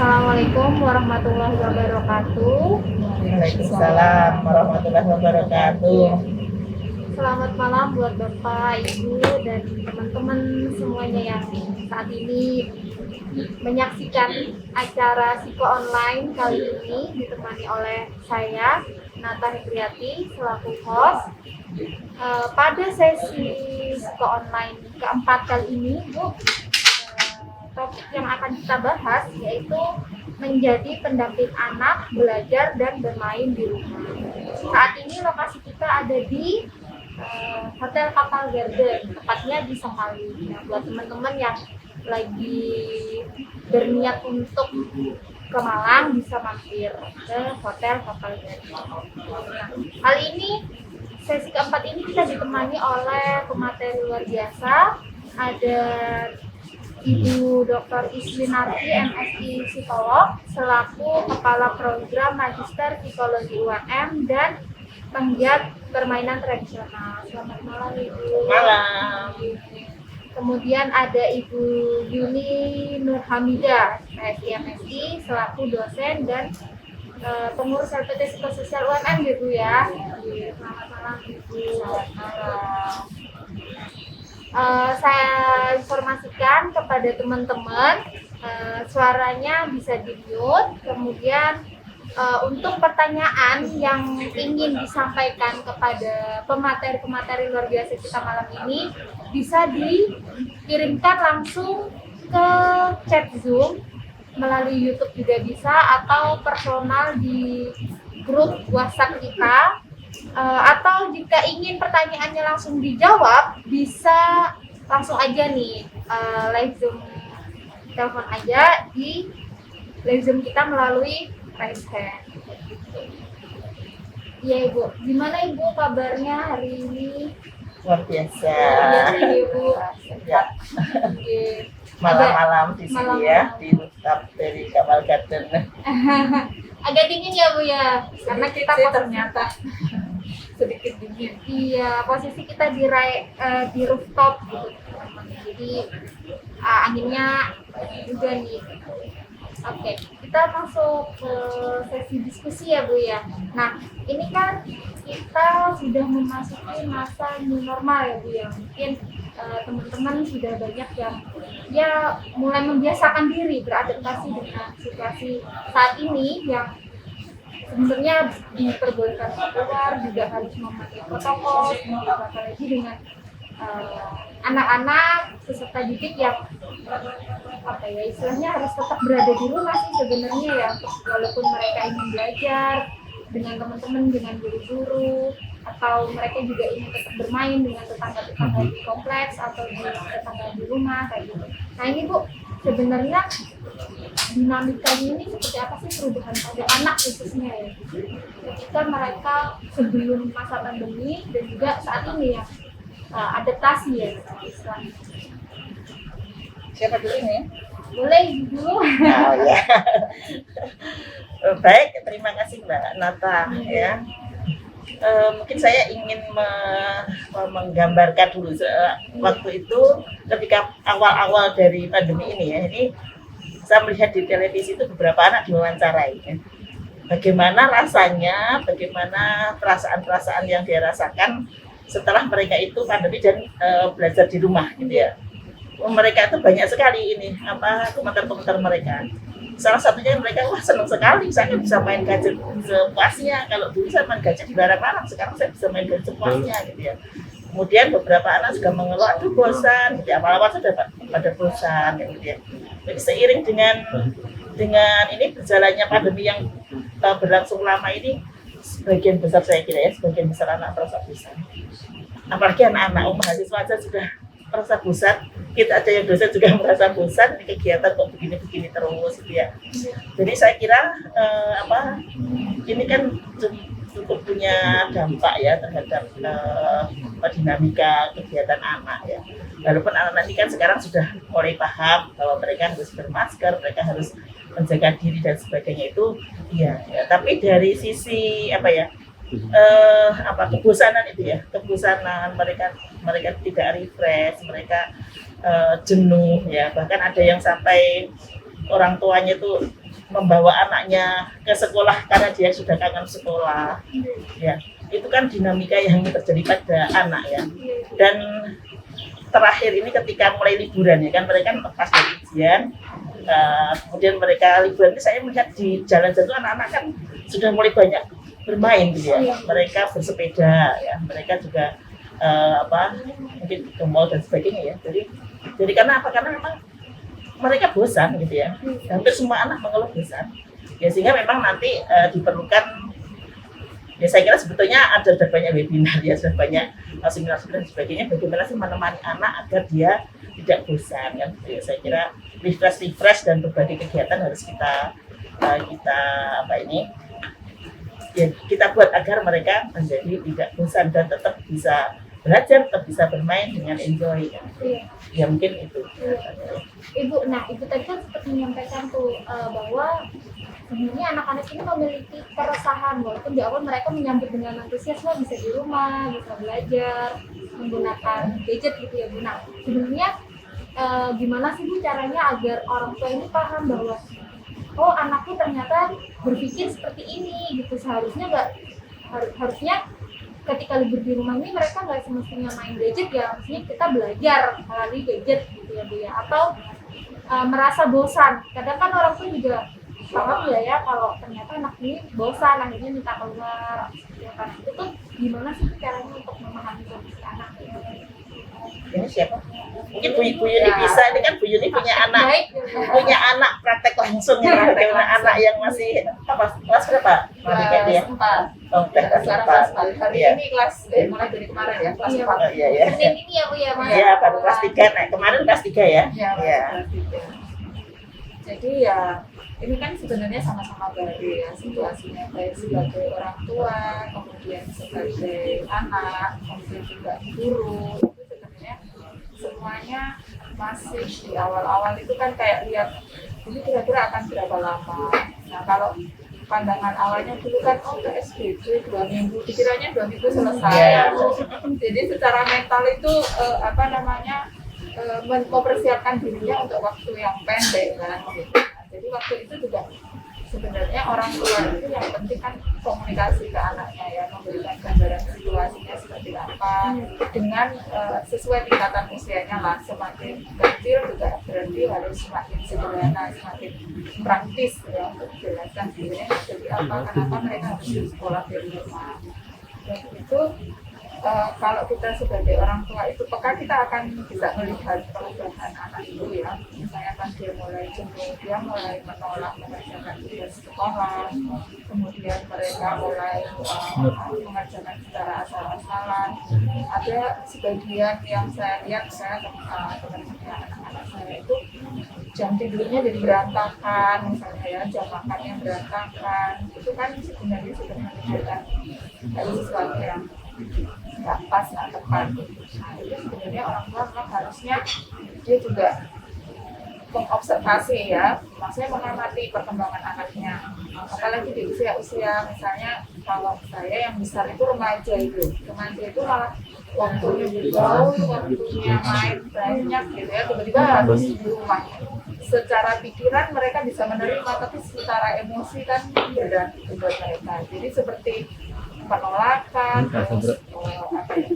Assalamualaikum warahmatullahi wabarakatuh. Waalaikumsalam warahmatullahi wabarakatuh. Selamat malam buat Bapak, Ibu, dan teman-teman semuanya yang saat ini menyaksikan acara Psiko Online kali ini ditemani oleh saya, Nata Hikriati, selaku host. Pada sesi Psiko Online keempat kali ini, Bu, topik yang akan kita bahas yaitu menjadi pendamping anak belajar dan bermain di rumah. Saat ini lokasi kita ada di Hotel Kapal Garden, tepatnya di Sempali. Nah, buat teman-teman yang lagi berniat untuk ke Malang bisa mampir ke Hotel Kapal Garden. Nah, kali ini sesi keempat ini kita ditemani oleh pemateri luar biasa. Ada Ibu Dr. Islinarti, MSI Psikolog, selaku Kepala Program Magister Psikologi UMM dan penggiat permainan tradisional. Selamat malam, Ibu. Malam. Kemudian ada Ibu Yuni Nurhamidah, MSI, selaku dosen dan pengurus LPT Psikososial UMM, Ibu ya. Selamat malam, Ibu. Selamat malam. Saya informasikan kepada teman-teman, suaranya bisa di-mute. Kemudian untuk pertanyaan yang ingin disampaikan kepada pemateri-pemateri luar biasa kita malam ini bisa dikirimkan langsung ke chat Zoom melalui YouTube juga bisa, atau personal di grup WhatsApp kita. Atau jika ingin pertanyaannya langsung dijawab, bisa langsung aja nih live Zoom, telepon aja di live Zoom kita melalui raise hand. Iya, Ibu, gimana Ibu kabarnya hari ini? Luar biasa. Iya, Ibu. Ya. Malam-malam di sini malam-malam ya, di rooftop dari Kapal Garden. Agak dingin ya, Bu ya, karena kita ternyata sedikit dingin. Iya, posisi kita di rooftop gitu, teman-teman. Jadi anginnya juga nih. Oke, kita masuk ke sesi diskusi ya, Bu ya. Nah, ini kan kita sudah memasuki masa new normal ya, Bu ya. Mungkin teman-teman sudah banyak yang ya mulai membiasakan diri beradaptasi dengan situasi saat ini yang sebenarnya diperbolehkan keluar, juga harus memakai protokol, apalagi dengan anak-anak peserta didik yang apa ya, istilahnya harus tetap berada di rumah sih sebenarnya ya, walaupun mereka ingin belajar dengan teman-teman, dengan guru-guru, atau mereka juga ingin tetap bermain dengan tetangga-tetangga di kompleks atau di tetangga di rumah kayak gitu. Nah ini Bu, sebenarnya dinamikanya ini seperti apa sih perubahan pada anak khususnya ya, ketika mereka sebelum masa pandemi dan juga saat ini ya, adaptasi ya istilahnya. Siapa dulu ini? Boleh dulu. Oh ya. Baik, terima kasih Mbak Nata ya. Mungkin saya ingin menggambarkan dulu waktu itu ketika awal-awal dari pandemi ini ya. Ini saya melihat di televisi itu beberapa anak diwawancarai ya. Bagaimana rasanya, bagaimana perasaan-perasaan yang dia rasakan setelah mereka itu pandemi dan belajar di rumah gitu ya. Mereka itu banyak sekali ini komentar-komentar mereka. Salah satunya mereka, wah senang sekali saya bisa main gadget sepuasnya. Kalau dulu saya main gadget dilarang-larang, sekarang saya bisa main gadget sepuasnya gitu ya. Kemudian beberapa anak juga mengeluh, aduh bosan gitu ya. Awal-awal sudah pada bosan gitu ya. Jadi seiring dengan ini berjalannya pandemi yang berlangsung lama ini, sebagian besar saya kira ya, sebagian besar anak merasa bosan. Apalagi anak-anak mahasiswa aja sudah merasa bosan, kita aja yang dosen juga merasa bosan, kegiatan kok begini-begini terus gitu ya. Jadi saya kira ini kan cukup punya dampak ya terhadap dinamika kegiatan anak ya. Walaupun anak-anak ini kan sekarang sudah mulai paham bahwa mereka harus bermasker, mereka harus menjaga diri dan sebagainya itu ya. Tapi dari sisi kebosanan itu ya, kebosanan mereka tidak refresh, mereka jenuh ya, bahkan ada yang sampai orang tuanya tuh membawa anaknya ke sekolah karena dia sudah kangen sekolah, ya itu kan dinamika yang terjadi pada anak ya. Dan terakhir ini ketika mulai liburan ya kan, mereka lepas dari ujian, kemudian mereka liburan ini saya melihat di jalan-jalan anak-anak kan sudah mulai banyak bermain gitu ya. Mereka bersepeda ya, mereka juga mungkin ke mall dan sebagainya ya. Jadi karena apa? Karena memang mereka bosan gitu ya. Hampir semua anak mengeluh bosan. Ya sehingga memang nanti diperlukan, ya saya kira sebetulnya ada banyak webinar ya, sudah banyak seminar dan sebagainya, bagaimana sih menemani anak agar dia tidak bosan kan. Ya, saya kira refresh dan berbagai kegiatan harus kita kita buat agar mereka menjadi tidak bosan dan tetap bisa belajar, tetap bisa bermain dengan enjoy ya. Ya mungkin itu. Ibu tadi kan sempat menyampaikan tuh bahwa sebenarnya anak-anak ini memiliki keresahan, walaupun di awal mereka menyambut dengan antusias, bisa di rumah, bisa belajar menggunakan gadget gitu ya Bu. Nah, sebenarnya gimana sih Bu caranya agar orang tua ini paham bahwa oh anakku ternyata berpikir seperti ini gitu, harusnya ketika libur di rumah ini mereka nggak semestinya main gadget ya, maksudnya kita belajar melalui gadget gitu ya Bu ya, atau merasa bosan. Kadang kan orang tua juga paham ya kalau ternyata anak ini bosan akhirnya minta keluar ya kan. Itu tuh gimana sih caranya untuk memahami kondisi anak? Ini siapa? Mungkin Bu Yuni bisa, ini kan Bu Yuni punya anak, praktek langsung ya, bagaimana anak yang masih kelas berapa? Kelas 4. Oh, Sekarang kelas 4. Hari ini kelas mulai dari kemarin ya, kelas 4. Iya. Senin ini ya Bu ya Mas? Iya, baru kelas 3, kemarin kelas 3 ya? Iya. Jadi ya ini kan sebenarnya sama-sama baru ya situasinya, baik sebagai orang tua, kemudian sebagai anak, kemudian juga guru. Itu sebenarnya semuanya masih di awal-awal itu kan kayak lihat ini kira-kira akan berapa lama. Nah kalau pandangan awalnya dulu kan PSBB 2 minggu, dikiranya 2 minggu selesai. Jadi secara mental itu mempersiapkan dirinya untuk waktu yang pendek kan gitu. Jadi waktu itu juga sebenarnya orang tua itu yang penting kan komunikasi ke anaknya ya, memberikan gambaran situasinya seperti apa dengan sesuai tingkatan usianya lah. Semakin kecil juga berarti harus semakin sederhana, semakin praktis ya untuk menjelaskan dirinya jadi apa, kenapa mereka harus di sekolah dari rumah. Dan itu kalau kita sebagai orang tua itu peka, kita akan bisa melihat perubahan anak itu ya. Misalnya kan dia mulai jenuh, dia mulai menolak mengerjakan tugas sekolah, kemudian mereka mulai mengerjakan secara asal-asalan. Ada sebagian yang saya lihat, saya teman-teman anak-anak saya itu jam tidurnya jadi berantakan, misalnya ya, jam makannya berantakan. Itu kan sebenarnya sudah menunjukkan ada sesuatu yang nggak pas, nggak tepat. Nah itu sebenarnya orang tua memang harusnya dia juga mengobservasi ya, maksudnya mengamati perkembangan anaknya, apalagi di usia misalnya kalau saya yang besar itu remaja itu malah waktunya bergaul, waktunya main banyak gitu ya, tiba-tiba harus di rumah. Secara pikiran mereka bisa menerima, tapi secara emosi kan berat buat mereka. Jadi seperti penolakan,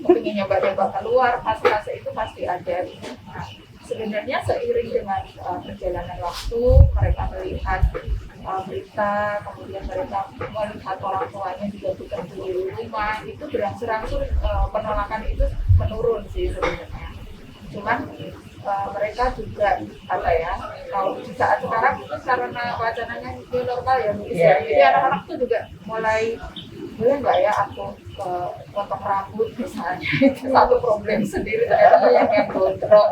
kepingin nyoba-nyoba keluar, fase-fase itu pasti ada. Nah, sebenarnya seiring dengan perjalanan waktu, mereka melihat berita, kemudian mereka melihat orang tuanya juga bekerja di rumah, itu berangsur-angsur penolakan itu menurun sih sebenarnya. Cuman mereka juga kalau di saat sekarang itu karena wacananya new normal ya mungkin ya. Jadi anak-anak tuh juga mulai boleh nggak ya aku potong rambut misalnya, itu satu problem sendiri. Saya yang gondrong,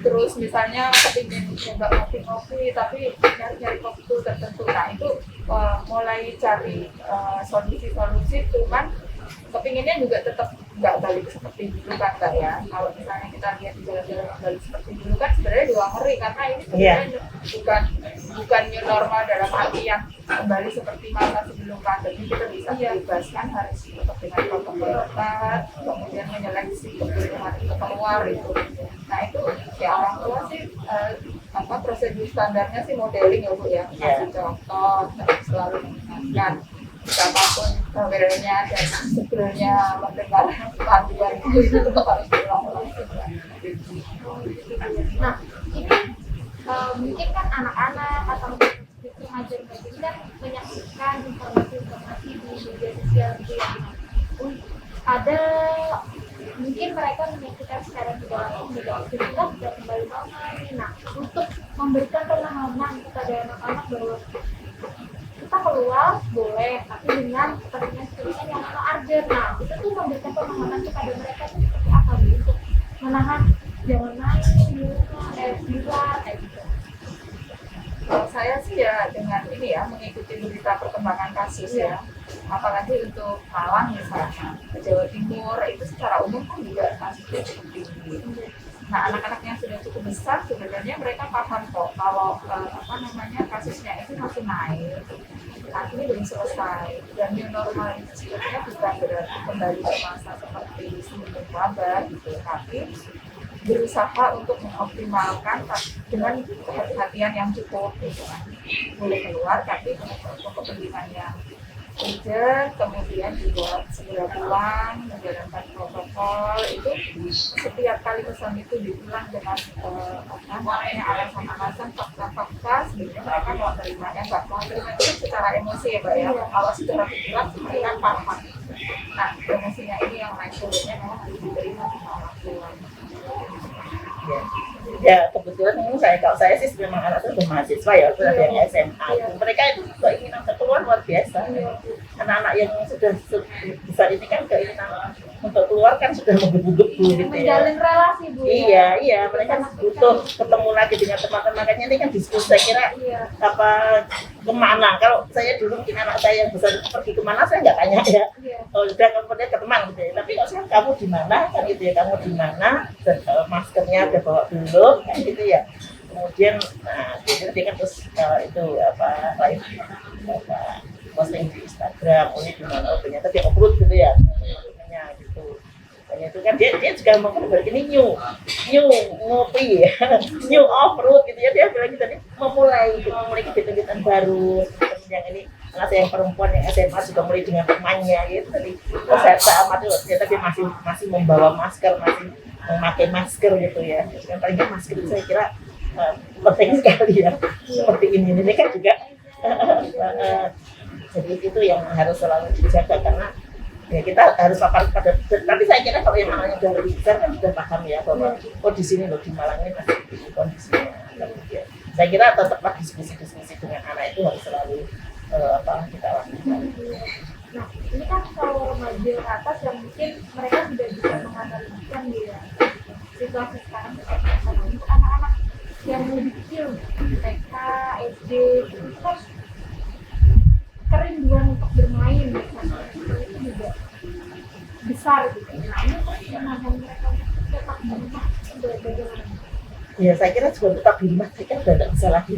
terus misalnya kepingin coba ngopi-ngopi tapi nyari waktu tertentu. Nah itu mulai cari solusi-solusi, cuman kepinginnya juga tetap nggak balik seperti dulu kan Kak ya. Kalau misalnya kita lihat di jalan-jalan balik seperti dulu kan sebenarnya juga ngeri, karena ini sebenarnya bukan new normal dalam arti yang kembali seperti masa sebelum pandemi. Kita bisa bebaskan, harus tetap dengan protokol ketat, kemudian menyeleksi kebutuhan itu keluar itu. Nah itu ya orang tua sih prosedur standarnya sih modeling ya Bu ya, kasih contoh, selalu mengingatkan siapapun modelnya dan sebelumnya mendengar panduan itu tetap harus diulang-ulang. Nah, ini mungkin kan anak-anak atau remaja ini kan menyaksikan informasi-informasi di media sosial gitu ya. Ada mungkin mereka menyaksikan secara tidak langsung juga sudah kembali normal nih. Nah, untuk memberikan pemahaman kepada anak-anak bahwa kita keluar boleh, tapi dengan peringan-peringan yang urgent. Nah, itu tuh memberikan pemahaman kepada mereka tuh seperti apa untuk menahan jangan main di luar kayak gitu. Kalau saya sih ya dengan ini ya mengikuti berita perkembangan kasus ya, apalagi untuk Malang misalnya, Jawa Timur itu secara umum kan juga kasusnya cukup tinggi. Nah anak-anak yang sudah cukup besar sebenarnya mereka paham kok kalau kasusnya itu masih naik, artinya belum selesai dan new normal itu sebenarnya bukan berarti kembali ke masa seperti sebelum wabah gitu, tapi berusaha untuk mengoptimalkan dengan kehati-hatian yang cukup gitu kan. Boleh keluar tapi untuk kepentingan yang urgent, kemudian juga segera pulang, menjalankan protokol itu setiap kali pesan itu diulang dengan alasan-alasan fakta-fakta sebenarnya mereka mau terimanya nggak mau terima itu secara emosi ya Mbak ya. Kalau secara pikiran mereka paham. Nah emosinya ini yang naik turunnya memang harus diterima sama orang tua. Ya kebetulan ini kalau saya sih memang anak saya mahasiswa ya, sudah ada yang SMA. Mereka itu keinginan keluar luar biasa. Anak-anak yang sudah besar ini kan keinginan untuk keluar kan sudah menggebu-gebu gitu ya. Menjalin relasi Bu. Iya, mereka butuh ketemu lagi dengan teman-teman. Makanya ini kan diskusi saya kira kemana. Kalau saya dulu mungkin anak saya yang besar pergi kemana saya nggak tanya ya. Oh udah kemudian ke teman gitu ya. Tapi kalau sekarang kamu di mana kan gitu ya, kamu di mana, maskernya udah bawa belum kan gitu ya. Kemudian dia kan terus itu live posting di Instagram, ini di mana ternyata dia upload gitu ya. Gitu. Hanya itu kan dia juga mau ini new ngopi ya, new off road gitu ya, dia bilang gitu nih memulai kegiatan baru. Yang ini anak saya yang perempuan yang SMA juga mulai dengan temannya gitu tadi. Saya amat itu ternyata dia masih membawa masker, masih memakai masker gitu ya. Kan paling masker itu saya kira penting sekali ya. Seperti ini kan juga jadi itu yang harus selalu dijaga karena ya kita harus paham pada, tapi saya kira kalau yang namanya udah lebih besar kan sudah paham ya bahwa di sini loh di Malang ini masih begini kondisinya. Saya kira tetaplah diskusi dengan anak itu harus selalu kita lakukan. Nah ini kan kalau remaja ke atas yang mungkin mereka sudah bisa menganalisikan ya situasi sekarang seperti apa. Untuk anak-anak yang lebih kecil TK, SD itu kan kerinduan untuk bermain itu juga besar gitu. Nah ini pemahaman mereka tetap di rumah bagaimana? Ya saya kira juga tetap di rumah, saya kira sudah tidak bisa lagi.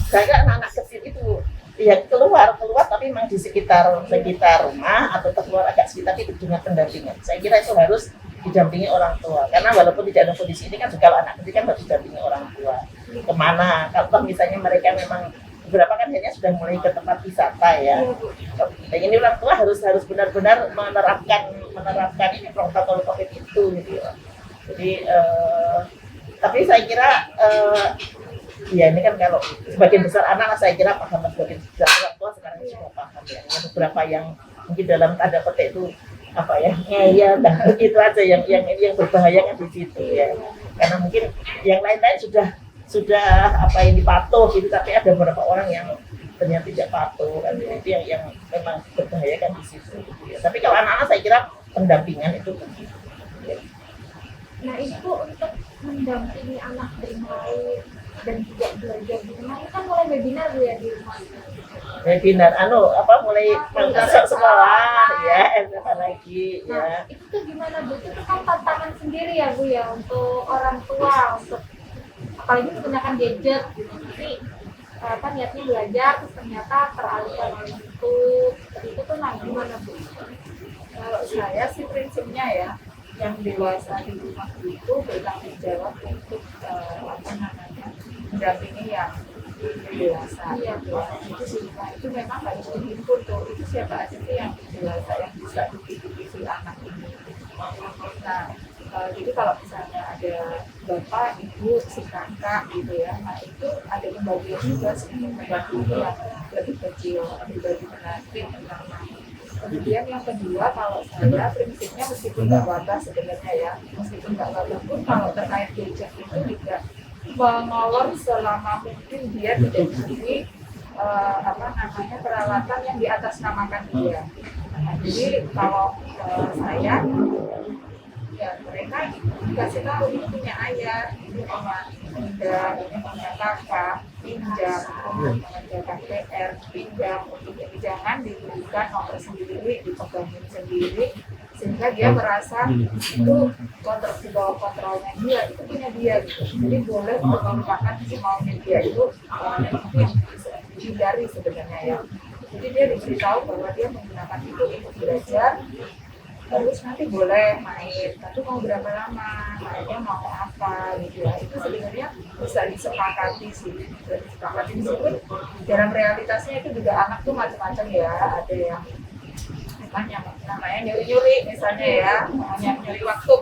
Saya kira anak-anak kecil itu ya keluar tapi memang di sekitar rumah atau keluar agak sedikit tapi dengan pendampingan. Saya kira itu harus didampingi orang tua karena walaupun tidak ada kondisi ini kan juga kalau anak kecil kan harus didampingi orang tua kemana. Kalau misalnya mereka memang beberapa kan akhirnya sudah mulai ke tempat wisata ya. Dan ini orang tua harus benar-benar menerapkan ini protokol COVID itu gitu ya. Jadi tapi saya kira ya ini kan kalau sebagian besar anak saya kira paham, sebagian besar orang tua sekarang juga paham ya. Yang beberapa yang mungkin dalam tanda petik itu itu aja yang berbahaya kan di situ ya. Karena mungkin yang lain-lain sudah yang dipatuh gitu, tapi ada beberapa orang yang ternyata tidak patuh kan, itu yang memang berbahaya kan di situ gitu ya. Tapi kalau anak-anak saya kira pendampingan itu penting. Ya. Nah itu untuk mendampingi anak bermain dan juga belajar di rumah, ini kan mulai webinar ya di rumah. Webinar mulai masuk sekolah ya, SMA lagi ya. Itu tuh gimana Bu? Itu kan tantangan sendiri ya Bu ya untuk orang tua, untuk apalagi menggunakan gadget gitu. Jadi niatnya belajar terus ternyata teralihkan oleh YouTube. Seperti itu tuh gimana Bu? Kalau saya sih prinsipnya ya, yang dewasa di rumah itu bertanggung jawab untuk mendampingi yang dewasa. Iya. Itu sih, nah, itu memang harus dihimpun tuh. Itu siapa aja sih yang dewasa yang bisa dididik si anak ini. Nah, jadi kalau misalnya ada bapak, ibu, si kakak gitu ya, nah itu ada pembagian juga sih membantu yang lebih kecil, pribadi penasih pertama. Kemudian yang kedua, kalau saya prinsipnya meskipun nggak batas sebenarnya ya, meskipun nggak batas pun kalau terkait gadget itu juga mengolor selama mungkin dia tidak diberi peralatan yang diatasnamakan dia. Nah, jadi kalau saya ya mereka dikasih tahu ini punya ayah, ini punya bunda, ini punya kakak, pinjam untuk mengerjakan PR, pinjam untuk ini, jangan diberikan nomor sendiri, dipegangin sendiri sehingga dia merasa itu kontrol di bawah kontrolnya dia, itu punya dia gitu. Jadi boleh untuk melupakan semaunya dia itu yang bisa dihindari sebenarnya ya. Jadi dia diberitahu bahwa dia menggunakan itu untuk belajar, terus nanti boleh main, tapi mau berapa lama, mainnya mau apa gitu ya. Itu sebenarnya bisa disepakati sih, bisa disepakati meskipun dalam realitasnya itu juga anak tuh macam-macam ya, ada yang namanya nyuri-nyuri misalnya ya, namanya nyuri waktu,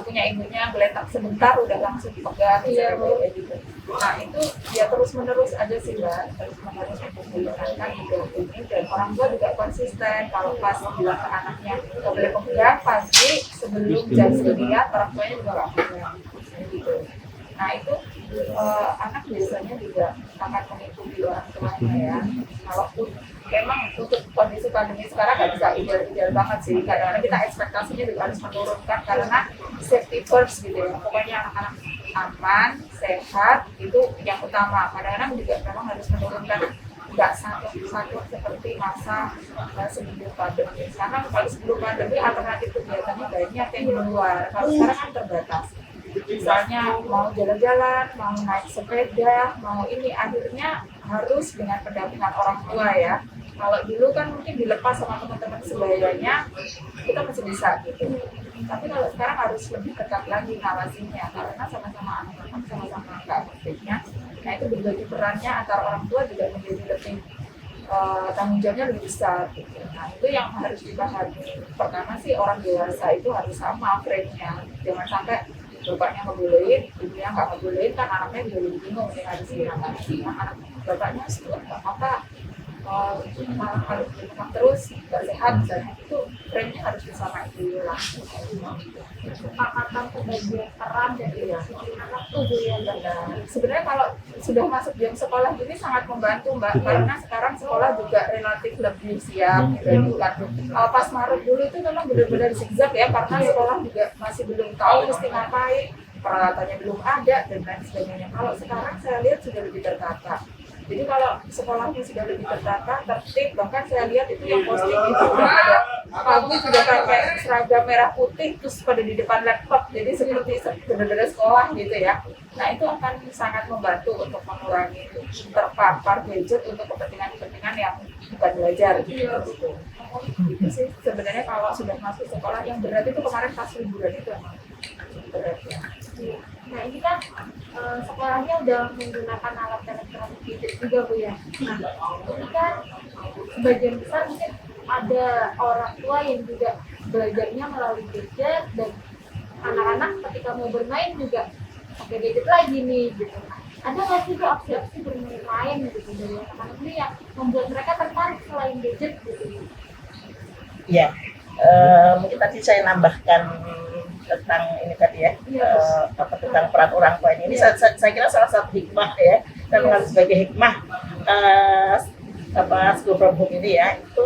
punya ibunya geletak sebentar udah langsung dipegang kayak gitu. Nah itu ya terus-menerus aja sih Mbak, terus-menerus untuk mengingatkan juga ini, dan orang tua juga konsisten kalau pas bilang ke anaknya nggak boleh pegang, pasti sebelum jam sekian orang tuanya juga nggak pegang gitu. Nah itu anak biasanya juga akan mengikuti orang tuanya ya. Walaupun memang untuk kondisi pandemi sekarang nggak bisa ideal banget sih, kadang-kadang kita ekspektasinya juga harus menurunkan karena safety first gitu ya. Pokoknya anak-anak aman, sehat itu yang utama. Kadang-kadang juga memang harus menurunkan, nggak satu seperti masa sebelum pandemi. Karena kalau sebelum pandemi alternatif kegiatannya banyak yang di luar. Kalau sekarang kan terbatas. Misalnya mau jalan-jalan, mau naik sepeda, mau ini, akhirnya harus dengan pendampingan orang tua ya. Kalau dulu kan mungkin dilepas sama teman-teman sebayanya, kita masih bisa gitu. Tapi kalau sekarang harus lebih ketat lagi ngawasinya, karena sama-sama anak-anak, sama-sama nggak aktifnya. Nah itu berbagi perannya antara orang tua juga menjadi lebih tanggung jawabnya lebih besar gitu. Nah itu yang harus dipahami. Pertama sih orang dewasa itu harus sama frame-nya, jangan sampai bapaknya ngebolehin, ibunya nggak ngebolehin, kan anaknya juga lebih bingung nih harus gimana. Anak bapaknya setelah apa malah harus di rumah terus nggak sehat misalnya, itu frame-nya harus bersama dulu lah. Kesepakatan pembagian peran dari anak tuh ya benar. Sebenarnya kalau sudah masuk jam sekolah ini sangat membantu Mbak, karena sekarang sekolah juga relatif lebih siap gitu kan. Pas Maret dulu itu memang benar-benar zigzag ya, karena sekolah juga masih belum tahu mesti ngapain, peralatannya belum ada dan lain sebagainya. Kalau sekarang saya lihat sudah lebih tertata. Jadi kalau sekolahnya sudah lebih tertata, tertib, bahkan saya lihat itu yang posting itu udah ada pagi sudah pakai seragam merah putih terus pada di depan laptop, jadi seperti benar-benar sekolah gitu ya. Nah itu akan sangat membantu untuk mengurangi terpapar gadget untuk kepentingan-kepentingan yang bukan belajar gitu. Itu sih sebenarnya kalau sudah masuk sekolah. Yang berat itu kemarin pas liburan itu emang berat ya. Nah ini kan sekolahnya udah menggunakan alat elektronik gadget juga Bu ya. Nah ini kan sebagian besar mungkin ada orang tua yang juga belajarnya melalui gadget, dan anak-anak ketika mau bermain juga pakai gadget lagi nih gitu. Ada nggak sih opsi-opsi bermain lain gitu dari anak-anak ini yang membuat mereka tertarik selain gadget gitu? Ya, mungkin tadi saya nambahkan tentang ini tadi ya, tentang peran orang tua ini. Saya kira salah satu hikmah ya, dan mengambil sebagai hikmah school from home ini ya, itu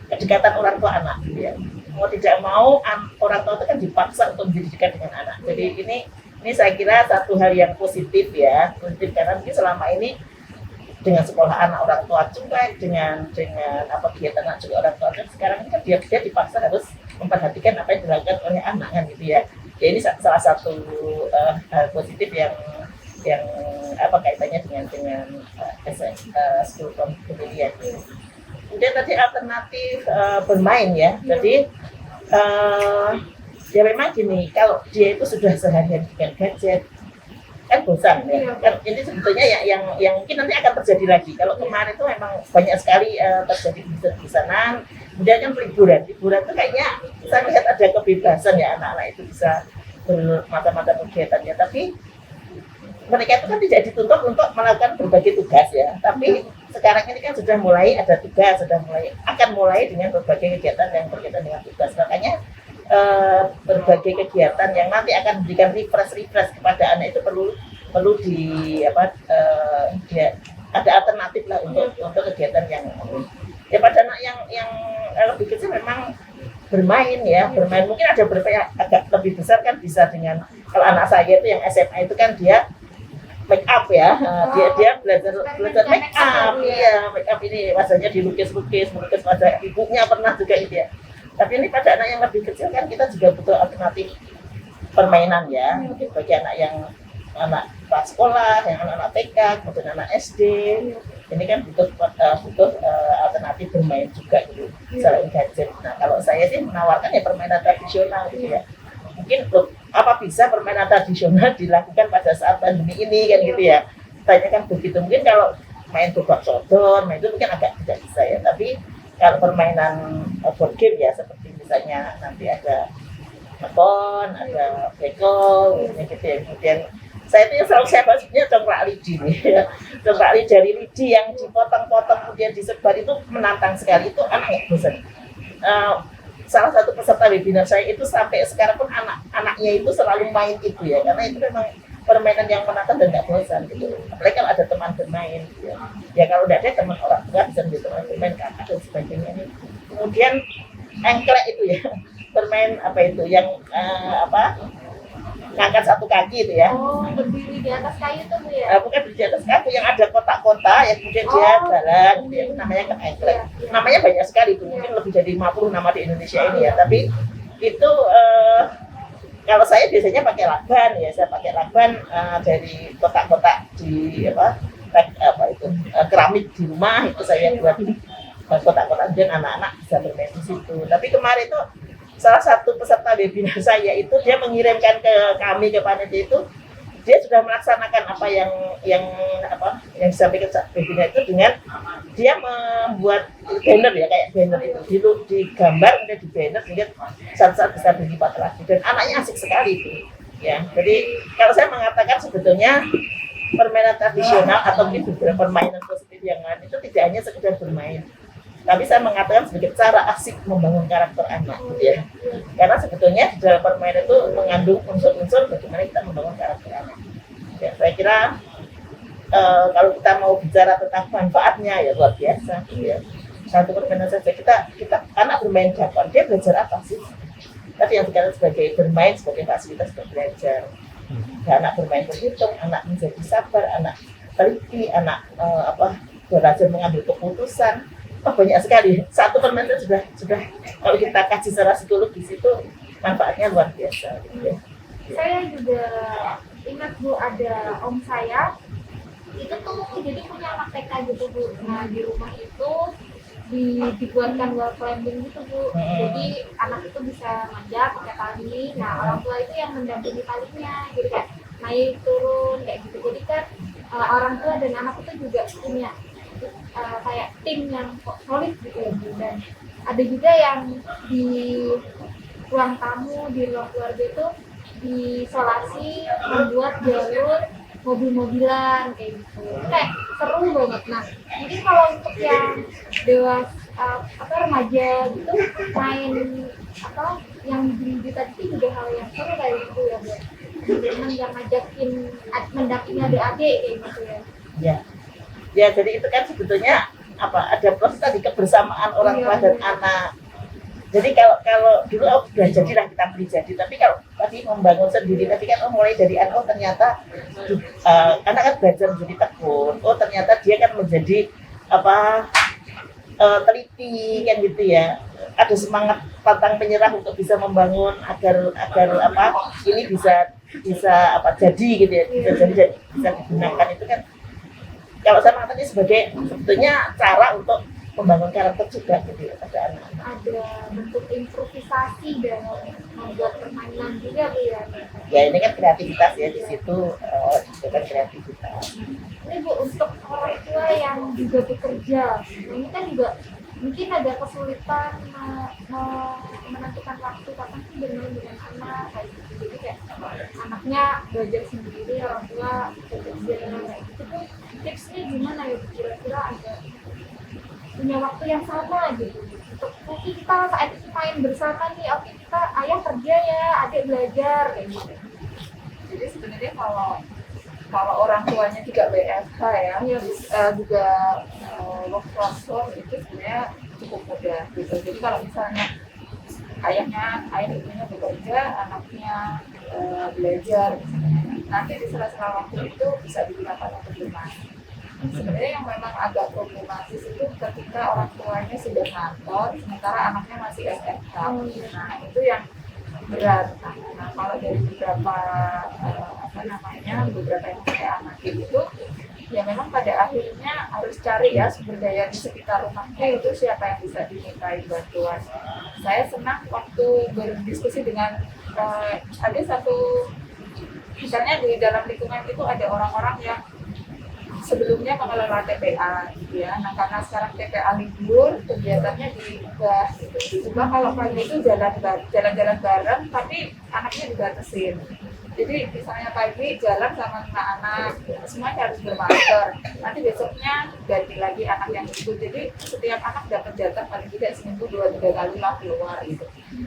kedekatan orang tua anak. Ya. Mau tidak mau orang tua itu kan dipaksa untuk mendidikan dengan anak. Jadi ini saya kira satu hal yang positif ya, positif karena mungkin selama ini dengan sekolah anak orang tua cuek, dengan kegiatan anak juga orang tua, sekarang ini kan dia dipaksa harus memperhatikan apa yang dilakukan oleh anak kan gitu ya. Ya ini salah satu hal positif yang kaitannya dengan school from home ya. Kemudian tadi alternatif bermain ya. Jadi ya memang gini, kalau dia itu sudah sehari-hari dengan gadget, kan bosan ya. Kan ini sebetulnya yang mungkin nanti akan terjadi lagi. Kalau kemarin itu memang banyak sekali terjadi bosan-bosanan. Kemudian kan liburan itu kayaknya saya lihat ada kebebasan ya, anak-anak itu bisa bermacam-macam kegiatannya. Tapi mereka itu kan tidak dituntut untuk melakukan berbagai tugas ya. Tapi sekarang ini kan sudah mulai ada tugas, akan mulai dengan berbagai kegiatan yang berkaitan dengan tugas. Makanya berbagai kegiatan yang nanti akan memberikan refresh kepada anak itu perlu ada alternatif lah untuk kegiatan yang ya pada anak yang lebih kecil memang bermain mungkin ada beberapa yang agak lebih besar kan bisa dengan kalau anak saya itu yang SMA itu kan dia make up ya, dia belajar make up make up ini masanya dilukis pada ibunya pernah juga itu ya. Tapi ini pada anak yang lebih kecil kan kita juga butuh alternatif permainan ya, bagi anak yang anak sekolah, yang anak TK, kemudian anak SD, ini kan butuh alternatif bermain juga gitu, selain gadget. Nah kalau saya sih menawarkan ya permainan tradisional gitu ya. Mungkin apa bisa permainan tradisional dilakukan pada saat pandemi ini kan gitu ya. Tanya kan begitu. Mungkin kalau main tebak sodor, main itu mungkin agak tidak bisa ya. Tapi kalau permainan board game ya seperti misalnya nanti ada nepon, ada bekol, gitu ya. Kemudian saya itu yang selalu saya bahasnya congklak lidi nih ya. Congklak lidi dari lidi yang dipotong-potong kemudian disebar itu menantang sekali, itu anak bosan. Salah satu peserta webinar saya itu sampai sekarang pun anak-anaknya itu selalu main itu ya, karena itu memang permainan yang menantang dan nggak bosan gitu. Apalagi kalau ada teman bermain gitu ya. Ya kalau udah ada teman orang tua bisa menjadi teman bermain kakak dan sebagainya nih. Kemudian engklek itu ya, bermain apa itu yang ngangkat satu kaki itu ya. Oh, berdiri di atas kayu tuh Bu ya? Bukan berdiri di atas kayu, yang ada kotak-kotak ya kemudian dia jalan gitu ya, namanya kan engklek. Namanya banyak sekali itu, mungkin lebih dari 50 nama di Indonesia ini ya. Tapi itu kalau saya biasanya pakai lakban ya, saya pakai lakban dari kotak-kotak di keramik di rumah itu saya buat kotak-kotak dan anak-anak bisa bermain di situ. Tapi kemarin itu salah satu peserta webinar saya itu dia mengirimkan ke kami ke panitia itu, dia sudah melaksanakan apa yang disampaikan saat webinar itu dengan dia membuat banner ya, kayak banner itu digambar kemudian di banner sehingga saat-saat bisa dilipat lagi, dan anaknya asik sekali itu ya. Jadi kalau saya mengatakan sebetulnya permainan tradisional atau beberapa permainan positif yang lain itu tidak hanya sekedar bermain, tapi saya mengatakan sebagai cara asik membangun karakter anak gitu ya. Karena sebetulnya di dalam permainan itu mengandung unsur-unsur bagaimana kita membangun karakter anak. Ya, saya kira kalau kita mau bicara tentang manfaatnya ya luar biasa gitu ya. Satu permainan saja kita anak bermain gampang, dia belajar apa sih? Tapi yang dikatakan sebagai bermain sebagai fasilitas untuk belajar. Ya, anak bermain berhitung, anak menjadi sabar, anak teliti, anak belajar mengambil keputusan. Banyak sekali. Satu permainan sudah kalau kita kaji secara psikologis itu manfaatnya luar biasa gitu ya. Saya juga ingat Bu, ada om saya itu tuh jadi punya anak TK gitu Bu. Nah di rumah itu dibuatkan wall climbing gitu Bu. Jadi anak itu bisa manjat pakai tali. Nah orang tua itu yang mendampingi talinya, jadi kayak naik turun kayak gitu. Jadi kan orang tua dan anak itu juga punya kayak tim yang solid gitu ya Bu. Dan ada juga yang di ruang tamu, di ruang keluarga itu diisolasi, membuat jalur mobil-mobilan kayak gitu. Kayak seru banget. Nah mungkin kalau untuk yang dewasa remaja gitu main yang di tadi itu juga hal yang seru kayak gitu ya Bu. Teman yang ngajakin mendampingi adik-adik kayak gitu ya. Ya, jadi itu kan sebetulnya ada proses tadi kebersamaan orang tua dan anak. Jadi kalau dulu sudah jadilah kita beli jadi, tapi kalau tadi membangun sendiri tadi kan mulai dari anak ternyata anak kan belajar menjadi tekun. Ternyata dia kan menjadi teliti kan gitu ya. Ada semangat pantang menyerah untuk bisa membangun agar ini bisa jadi gitu ya, bisa digunakan itu kan. Kalau saya mengatakan sebagai sebetulnya cara untuk membangun karakter juga gitu ya pada anak-anak. Ada bentuk improvisasi dan membuat permainan juga Bu ya. Ya ini kan kreativitas ya di situ menghasilkan kreativitas. Ini Bu, untuk orang tua yang juga bekerja, ini kan juga mungkin ada kesulitan menentukan waktu kapan sih bermain dengan anak kayak gitu. Jadi kayak anaknya belajar sendiri, orang tua bekerja kayak gitu tuh tipsnya gimana ya kira-kira agar punya waktu yang sama gitu. Untuk mungkin kita saat main bersama nih, oke kita ayah kerja ya, adik belajar kayak gitu. Jadi sebenarnya kalau orang tuanya juga WFH ya, juga work from home itu sebenarnya cukup mudah gitu. Jadi kalau misalnya ayah ibunya bekerja, anaknya belajar, nanti di sela-sela waktu itu bisa digunakan untuk bermain. Sebenarnya yang memang agak problematis itu ketika orang tuanya sudah ngantor, sementara anaknya masih SMK. Nah itu yang berat. Nah kalau dari beberapa beberapa yang saya amati itu, ya memang pada akhirnya harus cari ya sumber daya di sekitar rumahnya itu siapa yang bisa dimintai bantuan. Saya senang waktu berdiskusi dengan ada satu, misalnya di dalam lingkungan itu ada orang-orang yang sebelumnya mengelola TPA gitu ya. Nah karena sekarang TPA libur, kegiatannya diubah gitu. Diubah kalau pagi itu jalan-jalan bareng, tapi anaknya dibatasin. Jadi misalnya pagi jalan sama 5 anak, semuanya harus bermasker. Nanti besoknya ganti lagi anak yang ikut. Jadi setiap anak dapat jatah paling tidak seminggu 2-3 kali lah keluar gitu.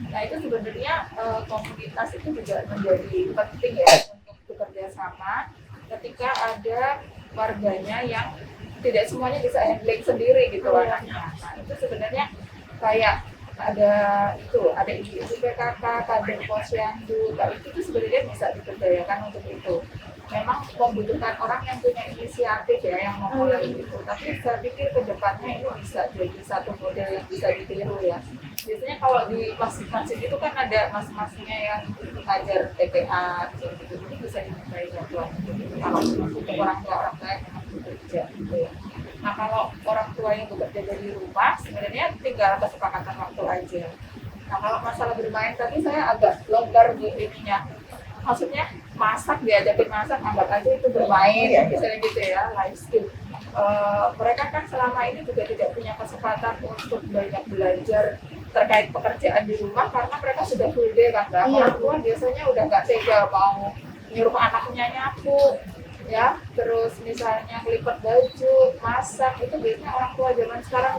Nah itu sebenarnya komunitas itu juga menjadi penting ya untuk bekerja sama ketika ada warganya yang tidak semuanya bisa handling sendiri gitu anaknya. Nah itu sebenarnya kayak ada ibu-ibu PKK, kader posyandu, itu tuh sebenarnya bisa diberdayakan untuk itu. Memang membutuhkan orang yang punya inisiatif ya, yang mau mulai itu. Tapi saya pikir kedepannya ini bisa jadi satu model yang bisa ditiru ya. Biasanya kalau di masjid-masjid itu kan ada mas-masnya yang ngajar TPA gitu, itu bisa dimintai bantuan. Kalau untuk orang tua yang memang bekerja gitu ya. Nah kalau orang tua yang bekerja dari rumah sebenarnya tinggal kesepakatan waktu aja. Nah kalau masalah bermain tadi saya agak longgar di ininya. Maksudnya masak, diajakin masak, anggap aja itu bermain, misalnya gitu ya, life skill. Mereka kan selama ini juga tidak punya kesempatan untuk banyak belajar terkait pekerjaan di rumah karena mereka sudah full day kan, orang tua biasanya udah nggak tega mau nyuruh anaknya nyapu, ya, terus misalnya ngelipet baju, masak, itu biasanya orang tua zaman sekarang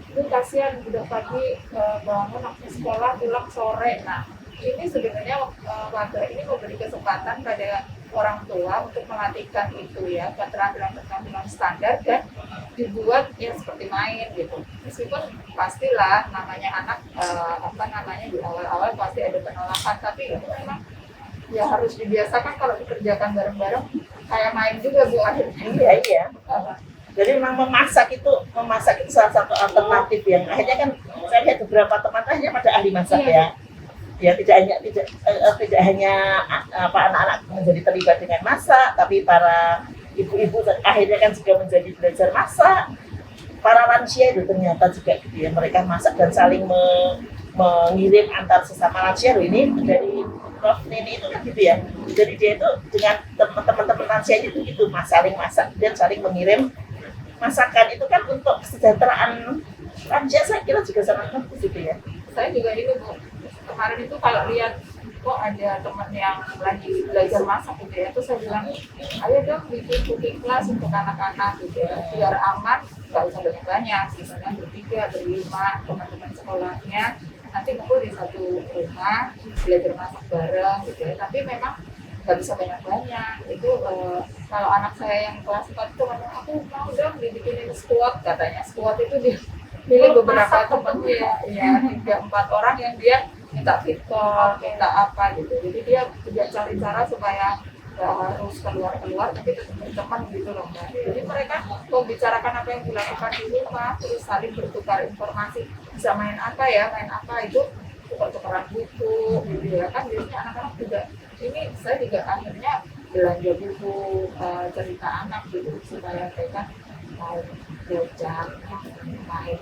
itu kasihan udah pagi bangun anaknya sekolah pulang sore. Nah ini sebenarnya warga ini memberi kesempatan pada orang tua untuk melatihkan itu ya keterampilan standar dan dibuat ya seperti main gitu. Meskipun pastilah namanya anak di awal-awal pasti ada penolakan, tapi itu memang ya harus dibiasakan kalau dikerjakan bareng-bareng kayak main juga Bu akhirnya. Iya. Jadi memang memasak itu salah satu alternatif yang akhirnya kan saya lihat beberapa teman akhirnya pada ahli masak ya. Ya tidak hanya anak-anak menjadi terlibat dengan masak, tapi para ibu-ibu akhirnya kan juga menjadi belajar masak. Para lansia itu ternyata juga gitu ya, mereka masak dan saling mengirim antar sesama lansia. Loh, ini dari Prof Nini itu kan gitu ya. Jadi dia itu dengan teman-teman lansia itu gitu, saling masak dan saling mengirim masakan. Itu kan untuk kesejahteraan lansia saya kira juga sangat bagus gitu ya. Saya juga ini Bu, kemarin itu kalau lihat kok ada teman yang lagi belajar masak gitu ya, terus saya bilang ayo dong bikin cooking class untuk anak-anak gitu ya, biar aman, nggak usah banyak-banyak, misalnya bertiga, berlima teman-teman sekolahnya, nanti ngumpul di satu rumah belajar masak bareng gitu ya. Tapi memang nggak bisa banyak-banyak. Itu kalau anak saya yang kelas 4 itu aku mau dong dibikinin squad, katanya squad itu pilih beberapa temennya ya 3-4 orang yang dia minta victor, minta apa gitu. Jadi dia juga cari cara supaya nggak harus keluar tapi tetap berteman gitu loh Mbak. Jadi mereka membicarakan apa yang dilakukan di rumah, terus saling bertukar informasi, bisa main apa itu tukar-tukaran buku gitu ya kan. Biasanya anak-anak juga ini, saya juga akhirnya belanja buku cerita anak gitu supaya mereka mau belajar main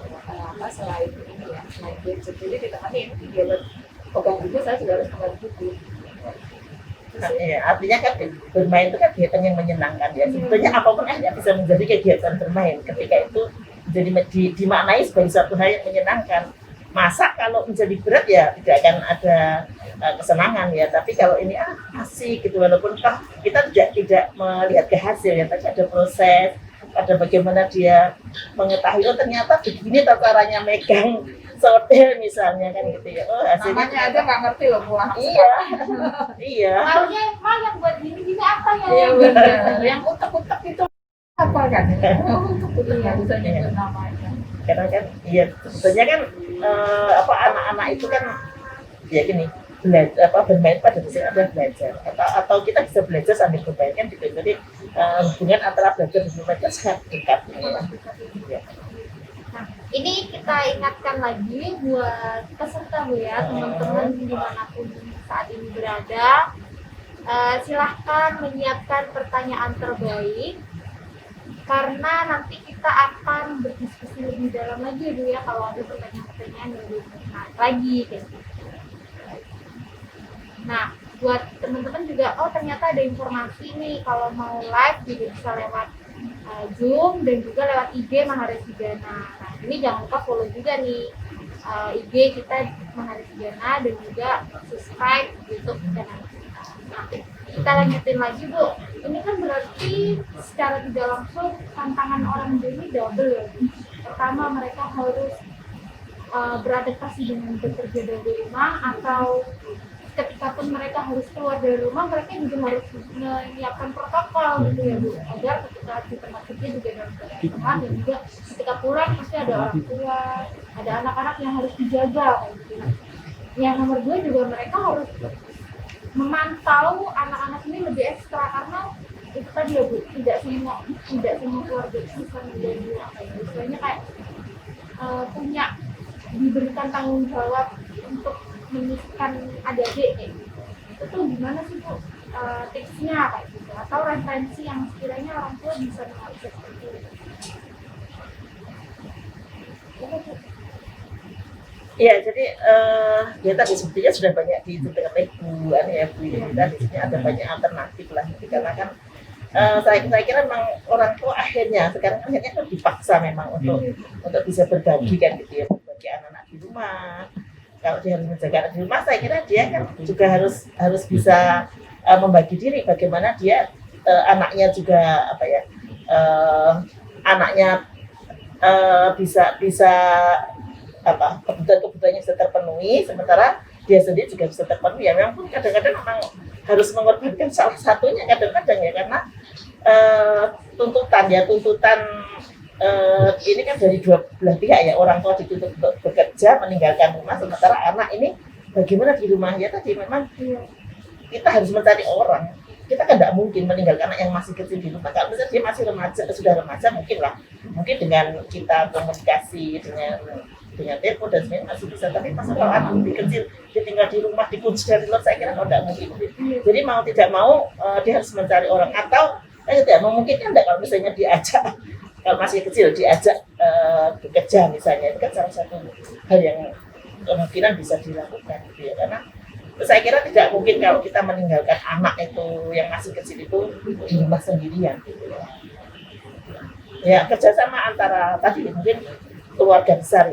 selain ini ya, selain gadget. Jadi ditemanin dia pegang buku, saya juga harus pegang buku. Iya, artinya kan bermain itu kan kegiatan yang menyenangkan ya. Sebetulnya apapun akhirnya bisa menjadi kegiatan bermain ketika itu jadi dimaknai sebagai suatu hal yang menyenangkan. Masa kalau menjadi berat ya tidak akan ada kesenangan ya. Tapi kalau ini asik gitu, walaupun toh kita tidak melihat ke hasil ya, tapi ada proses, ada bagaimana dia mengetahui oh ternyata begini caranya megang sortir misalnya kan gitu ya. Oh hasilnya Namanya aja nggak ngerti loh buah. iya. Iya. Maunya yang buat gini apa ya? Iya benar. Yang utek-utek itu apa kan? Utek-utek nggak bisa nyebut namanya. Karena kan iya sebetulnya kan anak-anak itu kan ya gini belajar bermain pada dasarnya adalah belajar atau kita bisa belajar sambil bermain kan gitu. Jadi hubungan antara belajar dan bermain kan sangat dekat ya. Nah, ini kita ingatkan lagi buat peserta Bu ya, teman-teman dimanapun saat ini berada, silahkan menyiapkan pertanyaan terbaik karena nanti kita akan berdiskusi lebih dalam lagi Bu ya kalau ada pertanyaan-pertanyaan yang lebih menarik lagi kayak gitu. Nah, buat teman-teman juga, oh ternyata ada informasi nih kalau mau live juga bisa lewat Zoom dan juga lewat IG Maharesigana. Nah, ini jangan lupa follow juga nih IG kita Maharesigana dan juga subscribe YouTube channel kita. Nah, kita lanjutin lagi Bu. Ini kan berarti secara tidak langsung tantangan orang ini double. Pertama mereka harus beradaptasi dengan bekerja dari rumah atau ketika pun mereka harus keluar dari rumah, mereka juga harus menyiapkan protokol gitu ya Bu, agar ketika di tempat kerja juga dalam keadaan aman dan juga ketika pulang pasti ada orang tua, ada anak-anak yang harus dijaga kayak gitu. Yang nomor 2 juga mereka harus memantau anak-anak ini lebih ekstra karena itu tadi ya Bu, tidak semua keluarga itu bisa menjadi apa ya, istilahnya kayak punya diberikan tanggung jawab untuk menyisihkan adik-adik kayak gitu. Itu tuh gimana sih Bu tipsnya kayak gitu atau referensi yang sekiranya orang tua bisa mengakses seperti itu? Iya, jadi ya tadi sebetulnya sudah banyak ditentukan Bu ya Bu kita di sini ada banyak alternatif lah karena kan saya kira memang orang tua akhirnya kan dipaksa memang untuk bisa berbagi kan gitu ya bagi anak-anak di rumah. Kalau dia harus menjaga anak di rumah, saya kira dia kan juga harus bisa membagi diri bagaimana dia anaknya juga anaknya bisa kebutuhannya bisa terpenuhi, sementara dia sendiri juga bisa terpenuhi. Ya memang pun kadang-kadang memang harus mengorbankan salah satunya kadang-kadang ya karena tuntutan ini kan dari dua belah pihak ya, orang tua dituntut untuk bekerja meninggalkan rumah, sementara anak ini bagaimana di rumah ya tadi memang kita harus mencari orang. Kita kan tidak mungkin meninggalkan anak yang masih kecil di rumah. Kalau misalnya dia masih sudah remaja mungkin dengan kita komunikasi dengan telepon dan sebagainya masih bisa. Tapi pas kalau anak lebih kecil ditinggal di rumah dikunci dari luar, saya kira tidak mungkin. Jadi mau tidak mau dia harus mencari orang atau tidak memungkinkan tidak kalau misalnya diajak. Kalau masih kecil diajak bekerja misalnya, itu kan salah satu hal yang kemungkinan bisa dilakukan gitu ya. Karena saya kira tidak mungkin kalau kita meninggalkan anak itu yang masih kecil itu di rumah sendirian gitu ya. Ya kerjasama antara tadi mungkin keluarga besar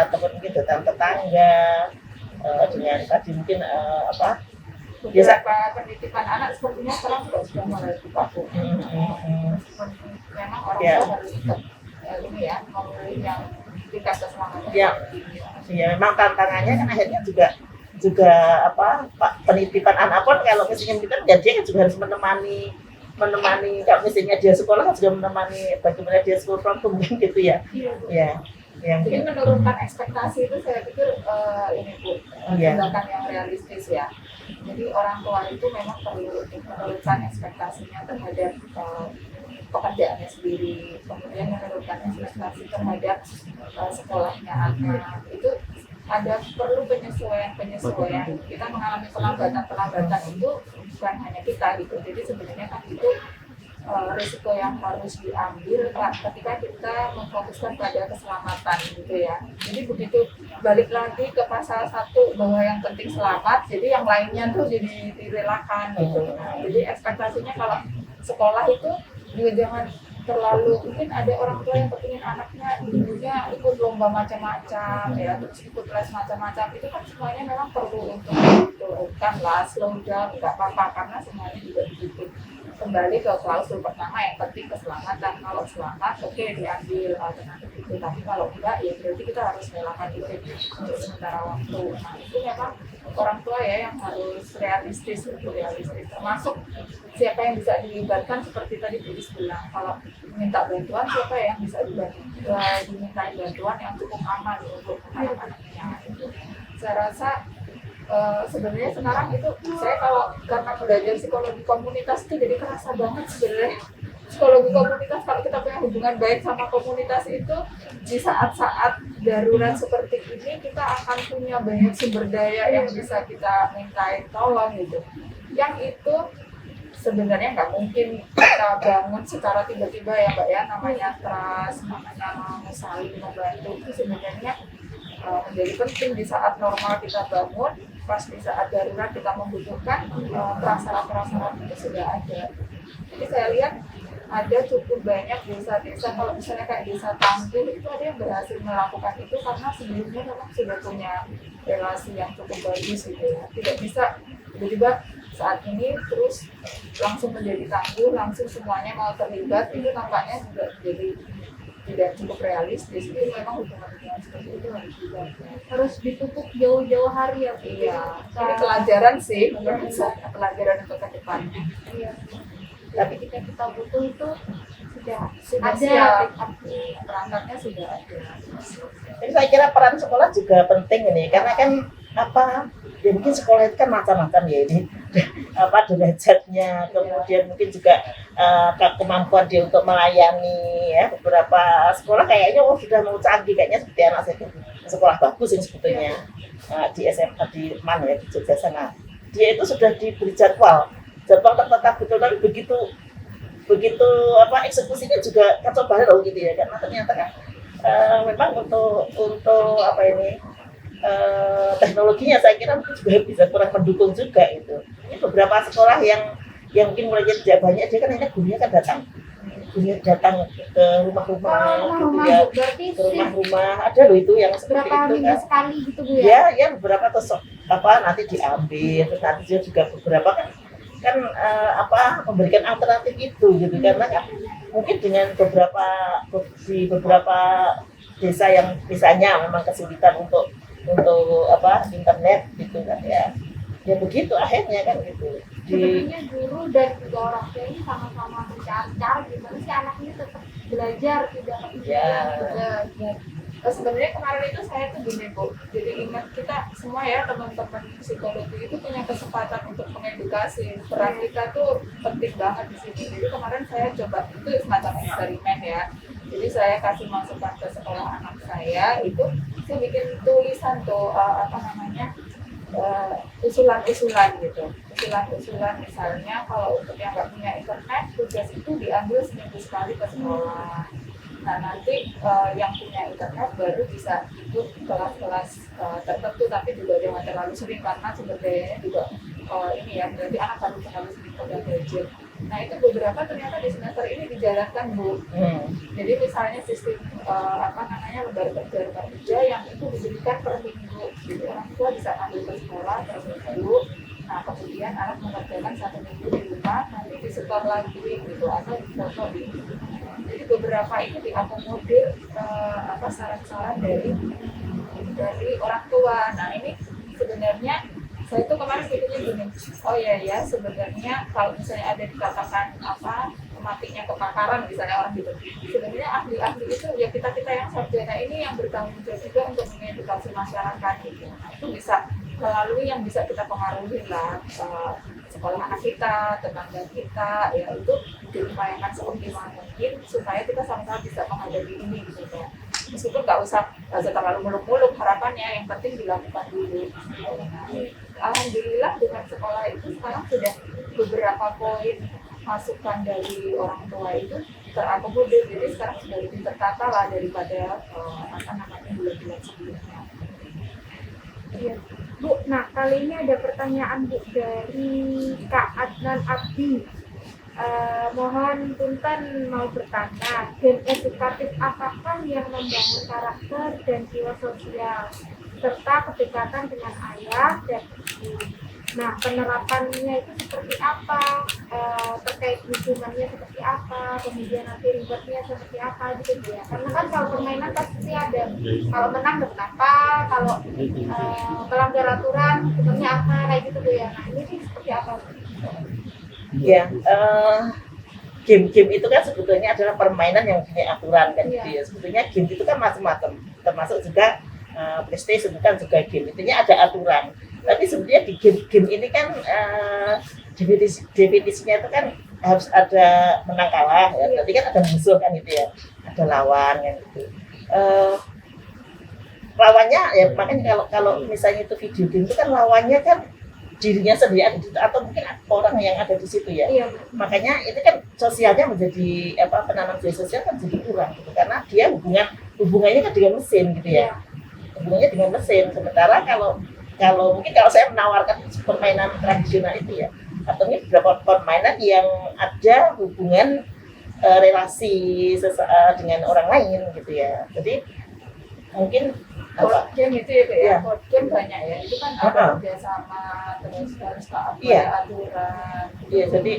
ataupun mungkin tetangga dengan tadi mungkin beberapa penitipan anak sepertinya sekarang sudah mulai dipakai. Memang orang tua harus ini ya memilih yang tingkat keselamatan. Ya memang tantangannya kan akhirnya juga penitipan anak pun kalau misalnya kita dia kan juga harus menemani kalau misalnya dia sekolah kan juga menemani bagaimana dia sekolah problem gitu ya. Iya. Jadi menurunkan ekspektasi itu saya pikir ini Bu, tindakan yang realistis ya. Jadi orang tua itu memang perlu menurunkan ekspektasinya terhadap pekerjaannya sendiri, kemudian menurunkan ekspektasi terhadap sekolahnya anak. Itu ada perlu penyesuaian. Kita mengalami pelambatan itu bukan hanya kita gitu. Jadi sebenarnya kan itu risiko yang harus diambil ketika kita memfokuskan pada keselamatan gitu ya. Jadi begitu balik lagi ke pasal 1 bahwa yang penting selamat, jadi yang lainnya tuh jadi direlakan gitu. Nah, jadi ekspektasinya kalau sekolah itu juga jangan terlalu, mungkin ada orang tua yang kepingin anaknya dulunya ikut lomba macam-macam ya, terus ikut les macam-macam, itu kan semuanya memang perlu untuk diturunkan lah, slow down, nggak apa-apa karena semuanya juga begitu. Kembali ke klausul pertama, yang penting keselamatan. Kalau selamat, oke, diambil alternatif itu. Tapi kalau enggak, ya berarti kita harus relakan itu untuk sementara waktu. Nah, itu memang orang tua ya yang harus realistis, termasuk siapa yang bisa dilibatkan seperti tadi Bu Is bilang. Kalau minta bantuan, siapa yang bisa dimintai bantuan yang cukup aman untuk anak-anaknya. Saya rasa sebenarnya sekarang itu saya kalau karena belajar psikologi komunitas itu jadi kerasa banget sebenarnya psikologi komunitas. Kalau kita punya hubungan baik sama komunitas itu, di saat-saat darurat seperti ini kita akan punya banyak sumber daya yang bisa kita mintain tolong gitu, yang itu sebenarnya nggak mungkin kita bangun secara tiba-tiba ya Mbak ya. Namanya trust, namanya saling membantu itu sebenarnya menjadi penting. Di saat normal kita bangun, pas di saat darurat kita membutuhkan, prasyarat-prasyarat itu sudah ada. Jadi saya lihat ada cukup banyak desa-desa, kalau misalnya kayak desa Tangguh itu ada yang berhasil melakukan itu karena sebelumnya memang sudah punya relasi yang cukup bagus gitu ya. Tidak bisa tiba-tiba saat ini terus langsung menjadi tangguh, langsung semuanya mau terlibat, itu nampaknya juga jadi tidak cukup realistis. Jadi memang hubungan-hubungan seperti itu Harus dipupuk jauh-jauh hari ya Bu. iya, ini pelajaran sih menurut saya, pelajaran untuk ke depannya. Iya. Tapi ketika kita butuh itu sudah ada siap, perangkatnya sudah ada. Jadi saya kira peran sekolah juga penting ini, karena kan ya mungkin sekolah itu kan macam-macam ya ini, derajatnya, kemudian mungkin juga kemampuan dia untuk melayani ya. Beberapa sekolah kayaknya sudah mau canggih, kayaknya seperti anak saya sekolah bagus ini sebetulnya, di SMA di mana ya, di Jogja sana. Dia itu sudah diberi jadwal tertetap betul, tapi begitu eksekusinya juga kacau balau gitu ya, karena ternyata kan memang untuk teknologinya saya kira mungkin juga bisa kurang mendukung juga itu. Ini beberapa sekolah yang mungkin mulai tidak banyak, dia kan hanya gurunya kan datang ke rumah-rumah gitu ya, ke rumah-rumah. Ada loh itu yang seperti berapa itu minggu kan. sekali gitu Bu ya? Ya beberapa terus nanti diambil, terus nanti dia juga beberapa kan memberikan alternatif itu gitu, karena kan mungkin dengan beberapa desa yang misalnya memang kesulitan untuk internet gitu kan ya begitu akhirnya kan gitu. Sebenarnya guru dan juga orang tua ini sama-sama mencari gimana sih anaknya tetap belajar, tidak ketinggalan juga. Sebenarnya kemarin itu saya tuh gini Bu, jadi ingat kita semua ya teman-teman psikologi itu punya kesempatan untuk mengedukasi. Peran kita tuh penting banget di sini. Jadi kemarin saya coba, itu semacam eksperimen ya. Jadi saya kasih masukan ke sekolah anak saya, itu saya bikin tulisan tuh usulan-usulan gitu. Usulan misalnya kalau untuk yang nggak punya internet, tugas itu diambil seminggu sekali ke sekolah. Nah nanti yang punya internet baru bisa ikut kelas-kelas tertentu, tapi juga jangan terlalu sering karena sumber dayanya juga ini ya, berarti anak harus terlalu sering pegang gadget. Nah itu beberapa ternyata di semester ini dijalankan Bu. Jadi misalnya sistem lembar kerja yang itu diberikan per minggu. Jadi orang tua bisa ambil ke sekolah per minggu. Nah kemudian anak mengerjakan 1 minggu di rumah, nanti disetor lagi gitu atau difoto di. Jadi beberapa itu diakomodir saran-saran dari orang tua. Nah ini sebenarnya saya tuh kemarin pikirnya gini, oh ya sebenarnya kalau misalnya ada dikatakan matinya kepakaran misalnya orang gitu, sebenarnya ahli-ahli itu ya kita yang sarjana ini yang bertanggung jawab juga untuk mengedukasi masyarakat gitu. Nah itu bisa melalui yang bisa kita pengaruhi lah, sekolah anak kita, tetangga kita, ya itu diupayakan seoptimal mungkin supaya kita sama-sama bisa menghadapi ini gitu ya. Meskipun nggak usah terlalu muluk-muluk harapannya, yang penting dilakukan dulu. Alhamdulillah dengan sekolah itu sekarang sudah beberapa poin masukan dari orang tua itu terakomodir, jadi sekarang sudah lebih tertata lah daripada bulan-bulan sebelumnya. Iya. Bu, nah kali ini ada pertanyaan Bu dari Kak Adnan Abdi. Mohon punten mau bertanya, game edukatif apakah yang membangun karakter dan jiwa sosial serta kedekatan dengan ayah dan ibu? Nah, penerapannya itu seperti apa, terkait hukumannya seperti apa, kemudian nanti ribetnya seperti apa gitu ya. Karena kan kalau permainan pasti ada, kalau menang dapat apa, kalau melanggar aturan hukumannya apa, kayak gitu Bu ya. Nah, ini sih seperti apa? Ya, game-game itu kan sebetulnya adalah permainan yang punya aturan kan gitu ya. Sebetulnya game itu kan macam-macam, termasuk juga PlayStation itu kan juga game, intinya ada aturan. Tapi sebenarnya di game ini kan definisinya itu kan harus ada menang kalah ya. Berarti kan ada musuh kan gitu ya, ada lawan kan gitu. Lawannya ya makanya kalau misalnya itu video game itu kan lawannya kan dirinya sendiri ada di situ, atau mungkin orang yang ada di situ ya. Iya. Makanya itu kan sosialnya menjadi penanam biaya sosial kan jadi kurang gitu, karena dia hubungannya kan dengan mesin gitu ya. Hubungannya dengan mesin. Sementara kalau mungkin kalau saya menawarkan permainan tradisional itu ya, atau ini beberapa permainan yang ada hubungan relasi dengan orang lain gitu ya. Jadi mungkin Board game itu ya, Pak, ya. Iya. Board game banyak ya. Itu kan ada kerjasama, terus harus taat pada aturan. Iya, jadi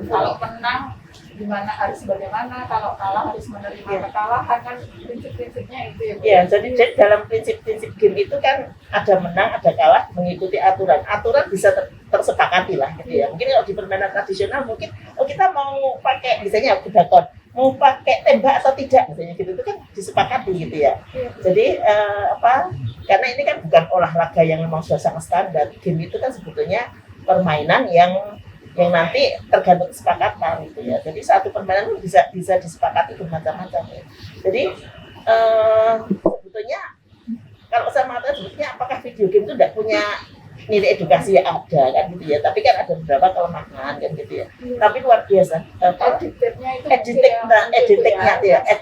Kalau menang gimana, harus bagaimana, kalau kalah harus menerima kekalahan, kan prinsip-prinsipnya itu ya, Pak. ya, jadi dalam prinsip-prinsip game itu kan ada menang, ada kalah, mengikuti aturan. Aturan bisa tersepakati lah gitu ya. Mungkin kalau di permainan tradisional mungkin kita mau pakai misalnya kuda mau pakai tembak atau tidak misalnya gitu, itu kan disepakati gitu ya. Jadi karena ini kan bukan olahraga yang memang sudah sangat standar. Game itu kan sebetulnya permainan yang nanti tergantung kesepakatan gitu ya. Jadi satu permainan itu bisa disepakati bermacam-macam ya. Jadi sebetulnya kalau saya mengatakan sebetulnya apakah video game itu tidak punya nilai edukasi ya, ada kan gitu ya, tapi kan ada beberapa kelemahan kan gitu ya. Tapi luar biasa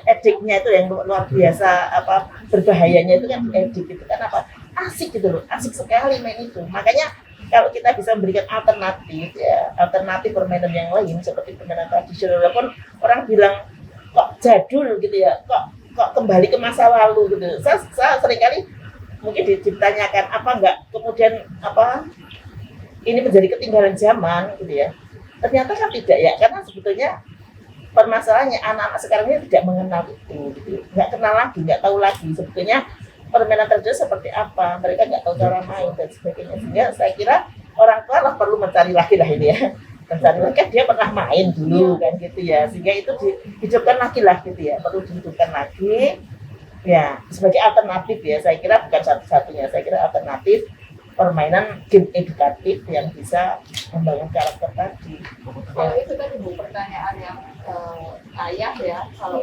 ediknya itu yang luar biasa, berbahayanya itu kan edik itu kan asik gitu loh, asik sekali main itu. Makanya kalau kita bisa memberikan alternatif permainan yang lain seperti permainan tradisional, walaupun orang bilang kok jadul gitu ya, kok kembali ke masa lalu gitu. Saya seringkali mungkin ditanyakan apa enggak kemudian ini menjadi ketinggalan zaman gitu ya. Ternyata kan tidak ya, karena sebetulnya permasalahannya anak-anak sekarang ini tidak mengenal itu gitu. Nggak kenal lagi, nggak tahu lagi sebetulnya permainan tradisional seperti apa, mereka nggak tahu cara main dan sebagainya. Sehingga saya kira orang tua lah perlu mencari lagi lah ini ya, mencari lagi kan dia pernah main dulu kan gitu ya, sehingga itu dihidupkan lagi lah gitu ya, perlu dihidupkan lagi ya sebagai alternatif ya. Saya kira bukan satu-satunya, saya kira alternatif permainan game edukatif yang bisa membangun karakter tadi. Kalau itu kan Ibu pertanyaan yang ayah ya, kalau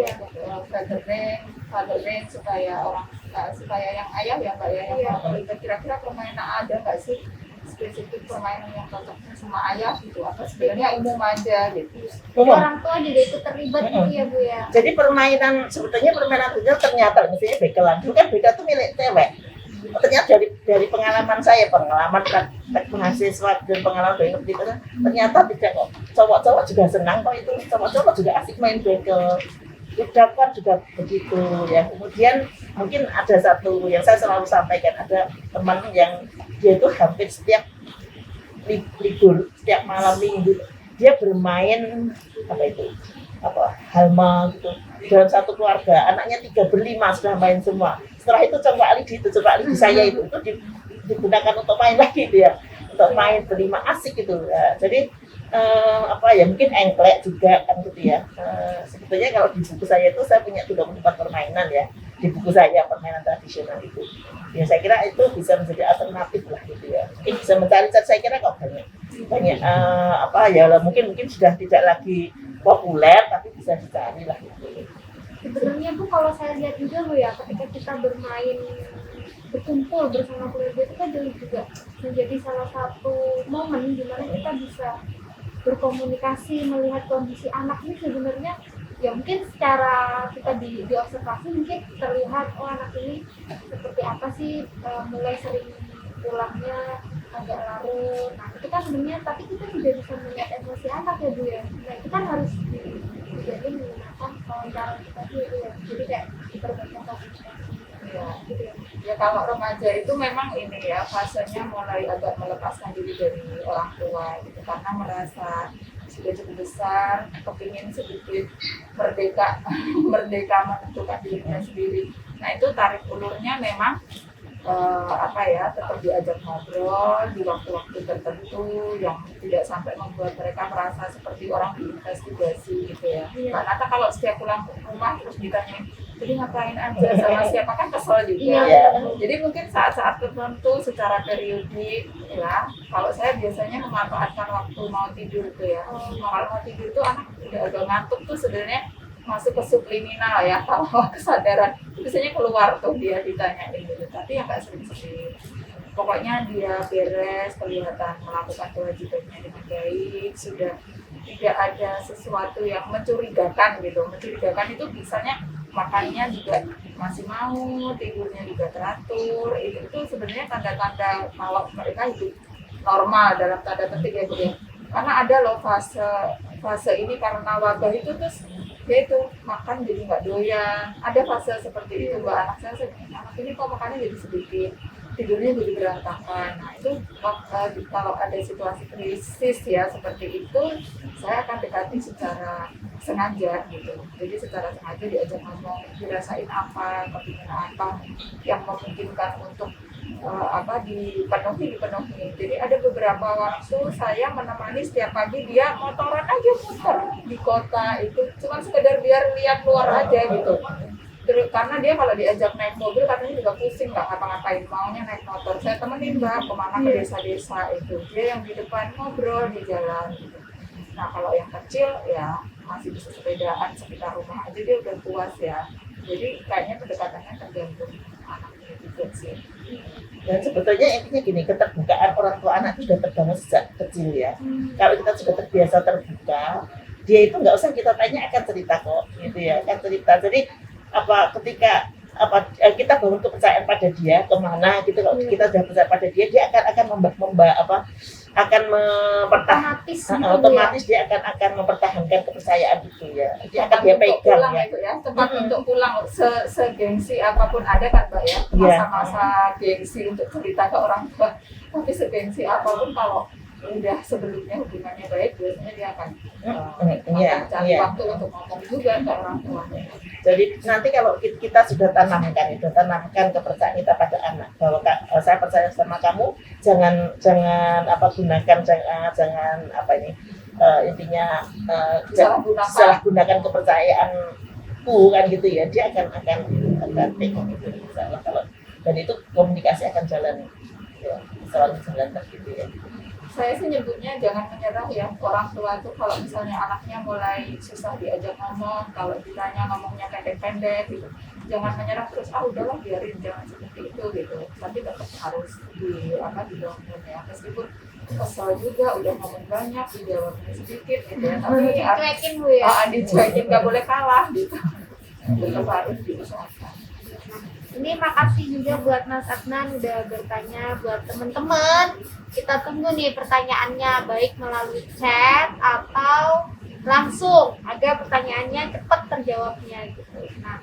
fathering supaya yang ayah ya Mbak ya, yang terlibat, kira-kira permainan ada nggak sih spesifik permainan yang cocok sama ayah gitu, atau sebenarnya umum aja gitu? Orang tua juga ikut terlibat gitu ya Bu ya. Jadi sebetulnya permainan itu ternyata misalnya bekelan, dulu kan bekel itu milik cewek. Ternyata dari pengalaman saya, pengalaman praktek mahasiswa dan pengalaman dari ngerti, ternyata tidak kok, cowok-cowok juga senang kok itu, cowok-cowok juga asik main bekel. Dapat juga begitu ya. Kemudian mungkin ada satu yang saya selalu sampaikan, ada teman yang dia itu hampir setiap libur, setiap malam minggu dia bermain halma gitu dalam satu keluarga, anaknya 3 berlima sudah main semua. Setelah itu coba di saya itu digunakan untuk main lagi dia, untuk main berlima, asik gitu ya. Jadi mungkin engklek juga kan gitu ya. Sebetulnya kalau di buku saya itu saya punya 34 permainan ya, di buku saya permainan tradisional itu ya. Saya kira itu bisa menjadi alternatif lah gitu ya, mungkin bisa mencari, saya kira kok banyak mungkin sudah tidak lagi populer tapi bisa dicari lah gitu. Sebenarnya Bu, kalau saya lihat juga Bu ya, ketika kita bermain berkumpul bersama keluarga itu kan juga menjadi salah satu momen di mana kita bisa berkomunikasi, melihat kondisi anak ini sebenarnya ya mungkin secara kita di observasi mungkin terlihat oh anak ini seperti apa sih, mulai sering pulangnya agak larut. Nah itu kan sebenarnya, tapi kita tidak bisa melihat emosi anak ya Bu ya. Nah itu kan harus jadi menggunakan cara kita gitu ya. Jadi kayak diperbanyak komunikasi. Ya. Gitu ya. Ya kalau remaja itu memang ini ya fasenya mulai agak melepaskan diri dari orang tua gitu, karena merasa sudah cukup besar, kepingin sedikit merdeka merdeka menentukan dirinya sendiri. Nah itu tarik ulurnya memang tetap diajak ngobrol di waktu-waktu tertentu yang tidak sampai membuat mereka merasa seperti orang diinvestigasi gitu ya. Karena kalau setiap pulang ke rumah terus ditanya jadi ngapain aja sama siapa, kan kesel juga. Jadi mungkin saat-saat tertentu secara periodik ya, kalau saya biasanya memanfaatkan waktu mau tidur tuh ya. Kalau mau tidur tuh anak udah agak ngantuk tuh sebenarnya masuk ke subliminal ya, kalau kesadaran biasanya keluar tuh dia ditanyain gitu, tapi ya nggak sering-sering. Pokoknya dia beres, kelihatan melakukan kewajibannya dengan baik, sudah tidak ada sesuatu yang mencurigakan gitu. Mencurigakan itu misalnya makannya juga masih mau, tidurnya juga teratur, itu sebenarnya tanda-tanda kalau mereka hidup normal dalam tanda petik ya Bu ya. Karena ada loh fase ini karena wabah itu terus dia itu makan jadi nggak doyan, ada fase seperti itu Mbak. Anak ini kok makannya jadi sedikit, tidurnya jadi berantakan. Nah itu kalau ada situasi krisis ya seperti itu, saya akan dekati secara sengaja gitu. Jadi secara sengaja diajak ngomong, dirasain apa, kepingin apa yang memungkinkan untuk dipenuhi. Jadi ada beberapa waktu saya menemani setiap pagi dia motoran aja muter di kota itu, cuma sekedar biar lihat luar aja gitu. Terus karena dia kalau diajak naik mobil katanya juga pusing, nggak ngapa-ngapain, maunya naik motor. Saya temenin Mbak kemana ke desa-desa itu, dia yang di depan ngobrol di jalan gitu. Nah kalau yang kecil ya masih bisa sepedaan sekitar rumah aja, dia udah puas ya. Jadi kayaknya pendekatannya tergantung anaknya juga sih. Dan sebetulnya intinya gini, keterbukaan orang tua anak itu sudah terbangun sejak kecil ya. Kalau kita sudah terbiasa terbuka, dia itu nggak usah kita tanya, akan cerita kok, gitu ya, akan cerita. Jadi ketika kita bangun kepercayaan pada dia kemana gitu, kalau kita sudah percaya pada dia, dia akan otomatis dia akan mempertahankan kepercayaan itu ya. Dia akan dia pegang ya. Tempat untuk pulang segengsi apapun ada kan Mbak ya, masa-masa gengsi untuk cerita ke orang tua, tapi segengsi apapun kalau udah sebelumnya hubungannya baik, biasanya dia akan cari waktu untuk ngomong juga ke orang tuanya. Jadi nanti kalau kita sudah tanamkan kepercayaan kita pada anak, bahwa saya percaya sama kamu, jangan salah gunakan kepercayaanku kan gitu ya, dia akan pegang itu salah. Kalau dan itu komunikasi akan jalan ya, selalu jalan gitu ya. Saya sih nyebutnya jangan menyerah ya, orang tua tuh kalau misalnya anaknya mulai susah diajak ngomong, kalau ditanya ngomongnya pendek-pendek gitu, jangan menyerah terus, udahlah biarin, jangan seperti itu gitu. Tapi tetap harus dibangun ya, meskipun kesel juga, udah ngomong banyak, dijawabnya sedikit gitu ya, tapi dicuekin Bu ya. Dicuekin, nggak boleh kalah gitu, tetap harus diusahakan. Ini makasih juga buat Mas Adnan udah bertanya. Buat teman-teman, kita tunggu nih pertanyaannya, baik melalui chat atau langsung, agar pertanyaannya cepat terjawabnya gitu. Nah,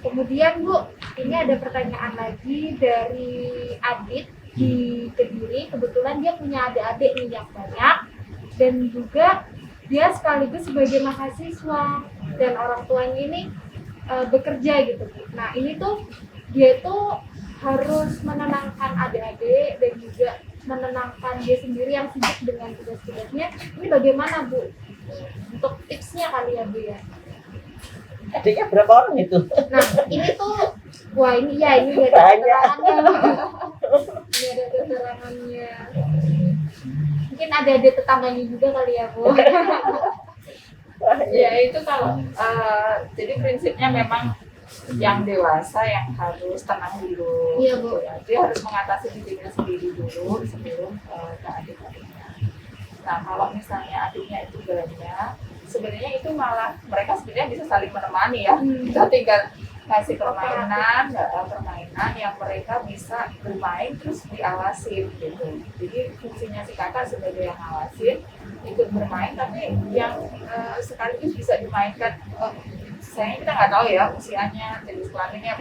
kemudian Bu, ini ada pertanyaan lagi dari Adit di Kediri. Kebetulan dia punya adik-adik nih yang banyak, dan juga dia sekaligus sebagai mahasiswa dan orang tuanya ini bekerja gitu. Nah, ini tuh dia tuh harus menenangkan adik-adik dan juga menenangkan dia sendiri yang sibuk dengan tugas-tugasnya. Ini bagaimana Bu? Untuk tipsnya kali ya Bu ya. Adiknya berapa orang itu? Nah ini tuh, ini ada keterangannya. Ini ada keterangannya. Mungkin ada tetangganya juga kali ya Bu. Ya itu kalau jadi prinsipnya memang yang dewasa yang harus tenang dulu. Iya Bu. Ya, dia harus mengatasi dirinya sendiri dulu sebelum ke adik-adiknya. Nah, kalau misalnya adiknya itu banyak, sebenarnya itu malah mereka sebenarnya bisa saling menemani ya. Kita tinggal kasih permainan yang mereka bisa bermain terus diawasin gitu. Jadi fungsinya si kakak sebagai yang ngawasin, ikut bermain, tapi yang sekaligus bisa dimainkan. Saya kita nggak tahu ya usianya, jenis kelaminnya.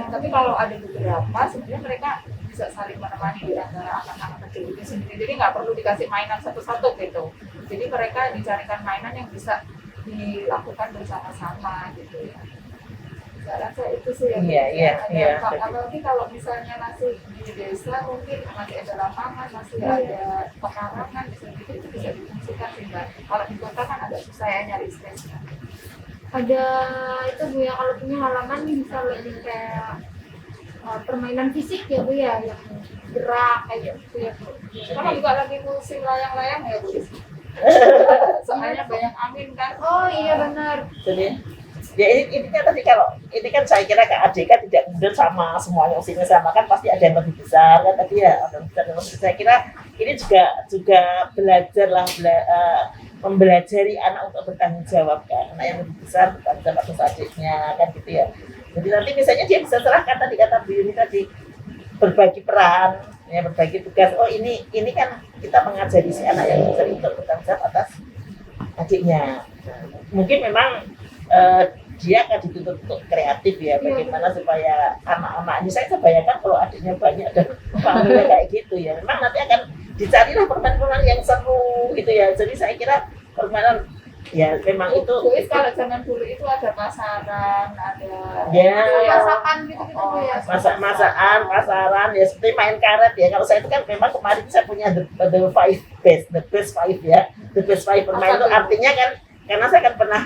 Tapi kalau ada beberapa, sebenarnya mereka bisa saling menemani di antara anak-anak kecil itu sendiri. Jadi nggak perlu dikasih mainan satu-satu gitu. Jadi mereka dicarikan mainan yang bisa dilakukan bersama-sama gitu ya. Saya rasa itu sih yang apalagi kalau misalnya masih di desa mungkin masih ada lapangan, masih ada pekarangan, itu bisa difungsikan sih Mbak. Kalau di kota kan agak susah ya nyari space. Ada itu Bu ya, kalau punya halaman bisa lebih kayak permainan fisik ya Bu ya, yang gerak kayak gitu ya Bu. Karena juga lagi musim layang-layang ya Bu. Soalnya banyak angin kan. Oh iya benar. Jadi ya ini kan tadi kalau ini kan saya kira Kak Ade kan tidak kemudian sama semuanya usianya sama kan, pasti ada yang lebih besar kan tadi ya, ada yang besar. Saya kira ini juga belajar lah mempelajari anak untuk bertanggung jawab kan, anak yang lebih besar bertanggung jawab atas adiknya kan gitu ya. Jadi nanti misalnya dia bisa serahkan tadi kata Bu Yuni tadi, berbagi peran ya, berbagi tugas. Oh ini kan kita mengajari si anak yang besar untuk bertanggung jawab atas adiknya. Mungkin memang dia akan dituntut untuk kreatif ya, bagaimana supaya anak-anaknya, saya bayangkan kalau adiknya banyak dan panggilnya kayak gitu ya, memang nanti akan dicarilah permainan-permainan yang seru gitu ya. Jadi saya kira permainan ya memang itu. Kalau zaman dulu itu ada pasaran, ada masakan gitu-gitu Bu ya. Masakan, pasaran ya, seperti main karet ya. Kalau saya itu kan memang kemarin saya punya the best five ya, the best five permainan itu artinya kan, karena saya kan pernah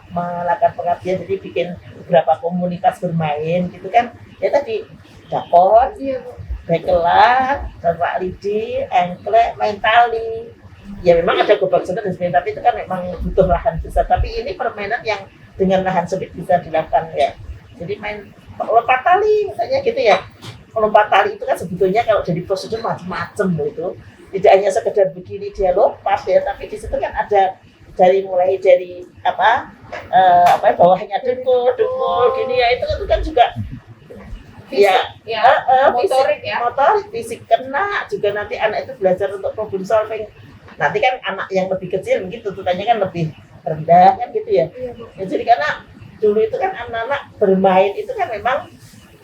melakukan pengabdian, jadi bikin beberapa komunitas bermain gitu kan ya, tadi dapot, bekelan, terbak lidi, engklek, main tali ya, memang ada gobak sempit dan sebagainya, tapi itu kan memang butuh lahan besar. Tapi ini permainan yang dengan lahan sempit bisa dilakukan ya, jadi main lompat tali misalnya gitu ya. Lompat tali itu kan sebetulnya kalau jadi prosedur macam-macam itu, tidak hanya sekedar begini dia lompat ya, tapi di situ kan ada mulai dari bawahnya dengkul gini ya, itu kan juga fisik, motorik ya, motorik fisik kena juga. Nanti anak itu belajar untuk problem solving. Nanti kan anak yang lebih kecil mungkin tuntutannya kan lebih rendah kan gitu ya. Ya jadi karena dulu itu kan anak-anak bermain itu kan memang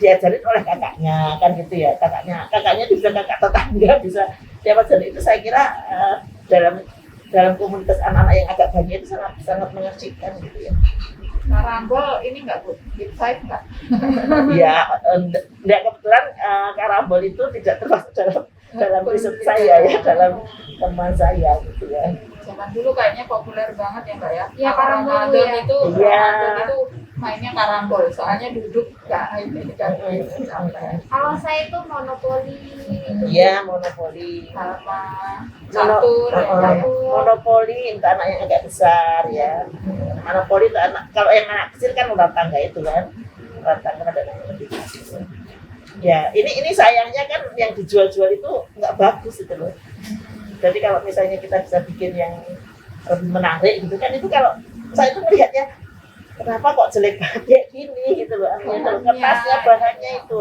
diajarin oleh kakaknya kan gitu ya, kakaknya bisa kakak tetangga, bisa siapa. Jadi itu saya kira dalam komunitas anak-anak yang agak banyak itu sangat mengasihkan gitu ya. Karambol ini enggak Bu? Big Five enggak? Ya, enggak, kebetulan karambol itu tidak termasuk dalam riset saya ya, dalam teman saya gitu ya. Zaman dulu kayaknya populer banget ya Mbak ya. Iya, karambol ya. itu Mainnya karambol, soalnya duduk kan. Kalau saya itu monopoli. Iya, monopoli. Sama catur. Monopoli untuk anak yang agak besar ya. Monopoli itu kalau yang anak kecil kan udah tangga itu kan. Udah tangga ada yang lebih kecil. Ya, ini sayangnya kan yang dijual-jual itu nggak bagus itu loh. Jadi kalau misalnya kita bisa bikin yang lebih menarik gitu kan, itu kalau saya itu melihatnya, kenapa kok jelek kayak gini gitu loh, kertasnya, bahannya itu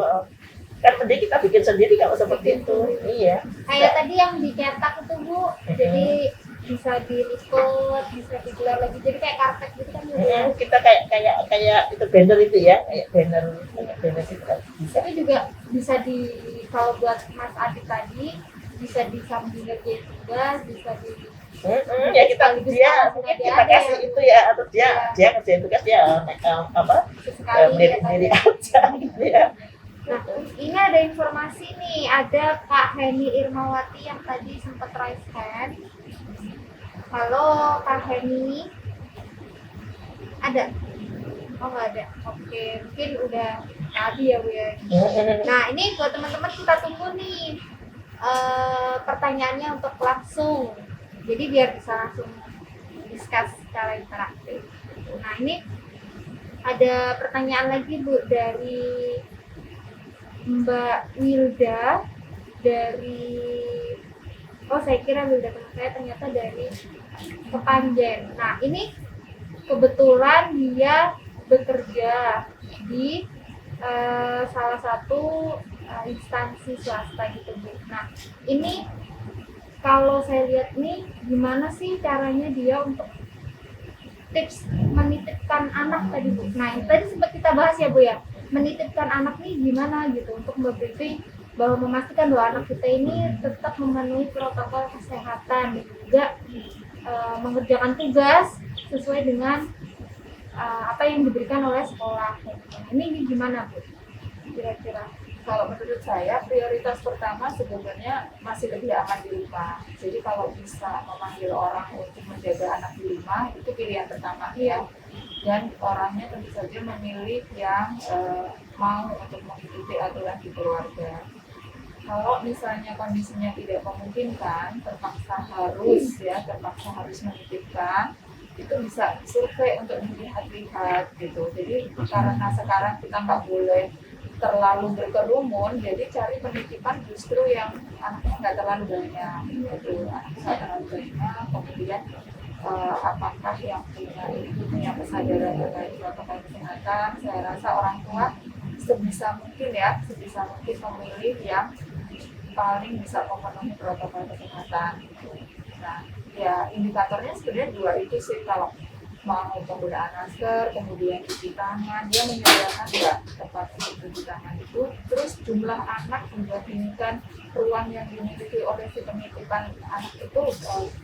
kan mending kita bikin sendiri kalau seperti itu. Iya. Kayak tadi yang dicetak itu Bu, jadi bisa diliput, bisa digelar lagi, jadi kayak karpet gitu kan Bu. Kita kayak itu banner itu ya, kayak banner itu kan bisa. Tapi juga bisa kalau buat Mas Adit tadi bisa disambil ngerjain tugas, bisa ya mungkin kita kasih itu ya, atau dia ngerjain tugas, dia mirip aja gitu ya. Nah, ini ada informasi nih, ada Kak Heni Irmawati yang tadi sempat raise hand. Halo Kak Heni, ada? Oh nggak ada, oke, mungkin udah tadi ya Bu ya. Nah ini buat teman-teman kita tunggu nih pertanyaannya untuk langsung, jadi biar bisa langsung discuss secara interaktif. Nah ini ada pertanyaan lagi Bu dari Mbak Wilda dari oh saya kira beliau datang ke saya ternyata dari Kepanjen. Nah ini kebetulan dia bekerja di salah satu instansi swasta gitu Bu. Nah ini kalau saya lihat nih gimana sih caranya dia untuk tips menitipkan anak tadi Bu. Nah ini tadi sempat kita bahas ya Bu ya, menitipkan anak nih gimana gitu untuk membriefing bahwa memastikan bahwa anak kita ini tetap memenuhi protokol kesehatan dan juga mengerjakan tugas sesuai dengan apa yang diberikan oleh sekolah. Ini gimana Bu? Kira-kira? Kalau menurut saya prioritas pertama sebenarnya masih lebih aman di rumah. Jadi kalau bisa memanggil orang untuk menjaga anak di rumah itu pilihan pertama ya. Dan orangnya tentu saja memilih yang mau untuk mengikuti aturan di keluarga. Kalau misalnya kondisinya tidak memungkinkan, terpaksa harus menitipkan, itu bisa survei untuk dilihat-lihat gitu. Jadi karena sekarang kita nggak boleh terlalu berkerumun, jadi cari penitipan justru yang anaknya nggak terlalu banyak gitu. Anaknya nggak terlalu banyak, kemudian apakah yang punya kesadaran terkait protokol kesehatan. Saya rasa orang tua sebisa mungkin memilih yang paling bisa memenuhi protokol kesehatan. Nah, ya indikatornya sebenarnya dua itu sih, kalau mau penggunaan masker, kemudian cuci tangan, dia menyediakan nggak tempat untuk cuci tangan itu, terus jumlah anak dibandingkan ruang yang dimiliki oleh si penitipan anak itu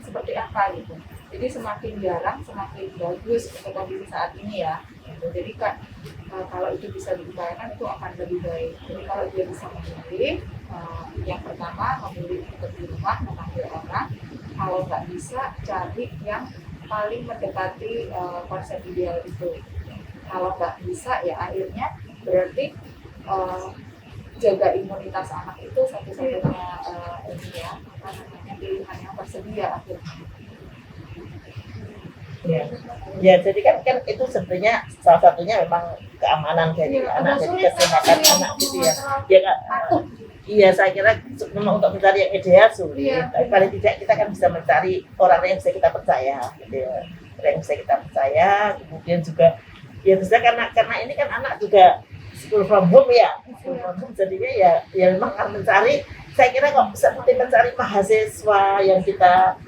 seperti apa gitu. Jadi semakin jarang semakin bagus untuk kondisi saat ini ya. Gitu. Jadi kan kalau itu bisa diupayakan itu akan lebih baik. Jadi kalau dia bisa memilih, yang pertama memilih untuk di rumah, memanggil orang. Kalau nggak bisa, cari yang paling mendekati konsep ideal itu. Kalau nggak bisa ya akhirnya berarti jaga imunitas anak itu satu-satunya pilihan yang tersedia akhirnya. Ya, jadi kan itu sebenarnya salah satunya memang keamanan dari anak, jadi kesehatan anak gitu ya. Ya Kak. Iya, saya kira memang untuk mencari yang ideal sulit. Tapi paling tidak kita kan bisa mencari orang yang bisa kita percaya, gitu ya. Orang yang bisa kita percaya, kemudian juga ya misalnya karena ini kan anak juga school from home ya, jadinya ya memang akan mencari. Saya kira kok seperti mencari mahasiswa yang kita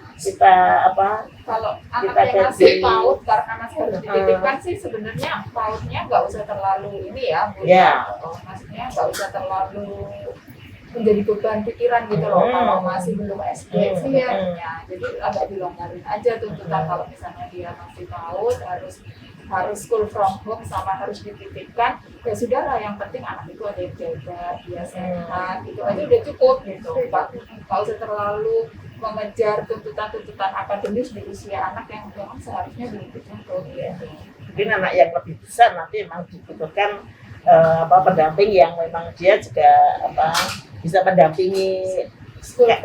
kalau anaknya masih PAUD karena masih harus dititipkan sih sebenarnya PAUD-nya nggak usah terlalu ini ya, maksudnya nggak usah terlalu menjadi beban pikiran gitu loh kalau masih belum SD sebenarnya. Jadi agak dilonggarin aja tuntutan kalau misalnya dia masih PAUD harus school from home sama harus dititipkan, ya sudah lah, yang penting anak itu ada yang jaga, dia sehat, itu aja udah cukup gitu. Nggak usah terlalu mengejar tuntutan-tuntutan akademis di usia anak yang memang seharusnya belum dituntut gitu. Mungkin anak yang lebih besar nanti memang dibutuhkan pendamping yang memang dia juga bisa mendampingi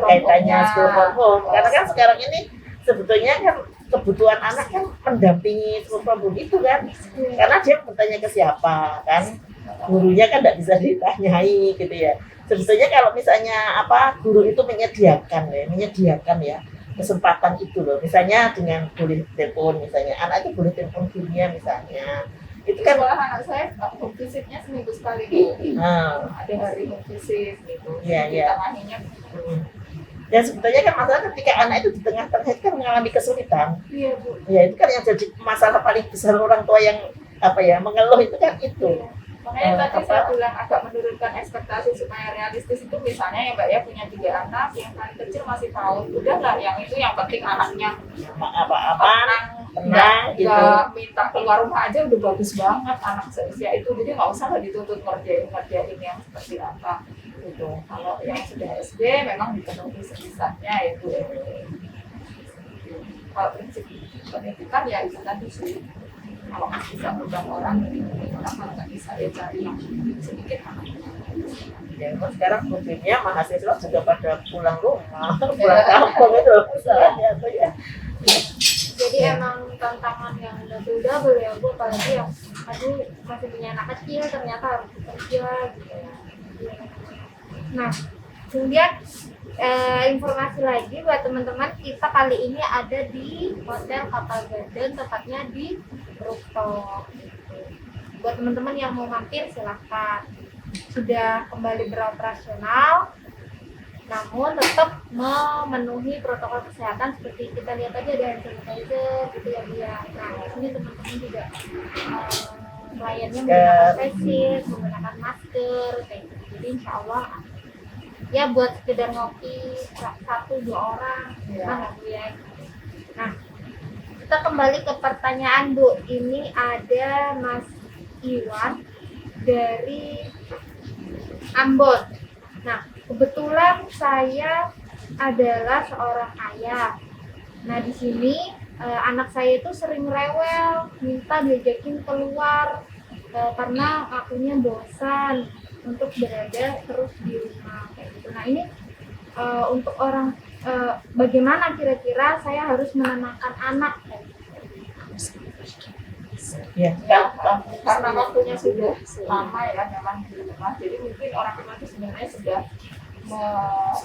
kaitannya school from home. Karena kan sekarang ini sebetulnya kan kebutuhan anak kan mendampingi school from home itu kan, karena dia bertanya ke siapa kan, gurunya kan tidak bisa ditanyai gitu ya. Sebetulnya kalau misalnya guru itu menyediakan ya kesempatan itu loh, misalnya dengan boleh telepon, misalnya anak itu boleh telepon gurunya misalnya, itu kan anak saya home visitnya seminggu sekali ada hari home visit gitu. Ditangahinya dan sebetulnya kan masalah ketika anak itu di tengah-tengah itu kan mengalami kesulitan. Iya Bu. Ya itu kan yang jadi masalah paling besar orang tua yang mengeluh itu kan itu. Makanya tadi saya bilang agak menurunkan ekspektasi supaya realistis itu, misalnya ya Mbak ya punya 3 anak, yang paling kecil masih PAUD, udahlah yang itu yang penting anaknya tenang gitu. Nggak minta keluar rumah aja udah bagus banget anak seusia itu, jadi nggak usah lah dituntut ngerjain yang seperti apa gitu. Kalau yang sudah SD memang dipenuhi sebisanya ya Bu. Kalau prinsip pendidikan ya itu tadi sih. Kalau masih bisa berubah orang kalau nggak bisa ya cari yang sedikit anak. Ya, sekarang problemnya mahasiswa juga pada pulang rumah, pulang kampung itu masalahnya tuh ya. Jadi emang tantangan yang double ya Bu, apalagi yang masih punya anak kecil ternyata harus bekerja gitu ya. Nah, Kemudian informasi lagi buat teman-teman, kita kali ini ada di Hotel Kapal Garden, tepatnya di rooftop. Buat teman-teman yang mau mampir silahkan. Sudah kembali beroperasional, namun tetap memenuhi protokol kesehatan seperti kita lihat tadi ada hand sanitizer gitu ya Bu ya. Nah di sini teman-teman juga pelayannya menggunakan face shield, menggunakan masker kayak gitu. Jadi insya Allah ya buat sekedar ngopi 1-2 orang nah Bu ya. Nah kita kembali ke pertanyaan Bu. Ini ada Mas Iwan dari Ambon. Nah kebetulan saya adalah seorang ayah. Nah di sini anak saya itu sering rewel, minta diajakin keluar karena akunya bosan untuk berada terus di rumah kayak gitu. Nah ini untuk orang bagaimana kira-kira saya harus menenangkan anak? Ya, Karena waktunya sudah lama ya memang di rumah, jadi mungkin orang tua itu sebenarnya sudah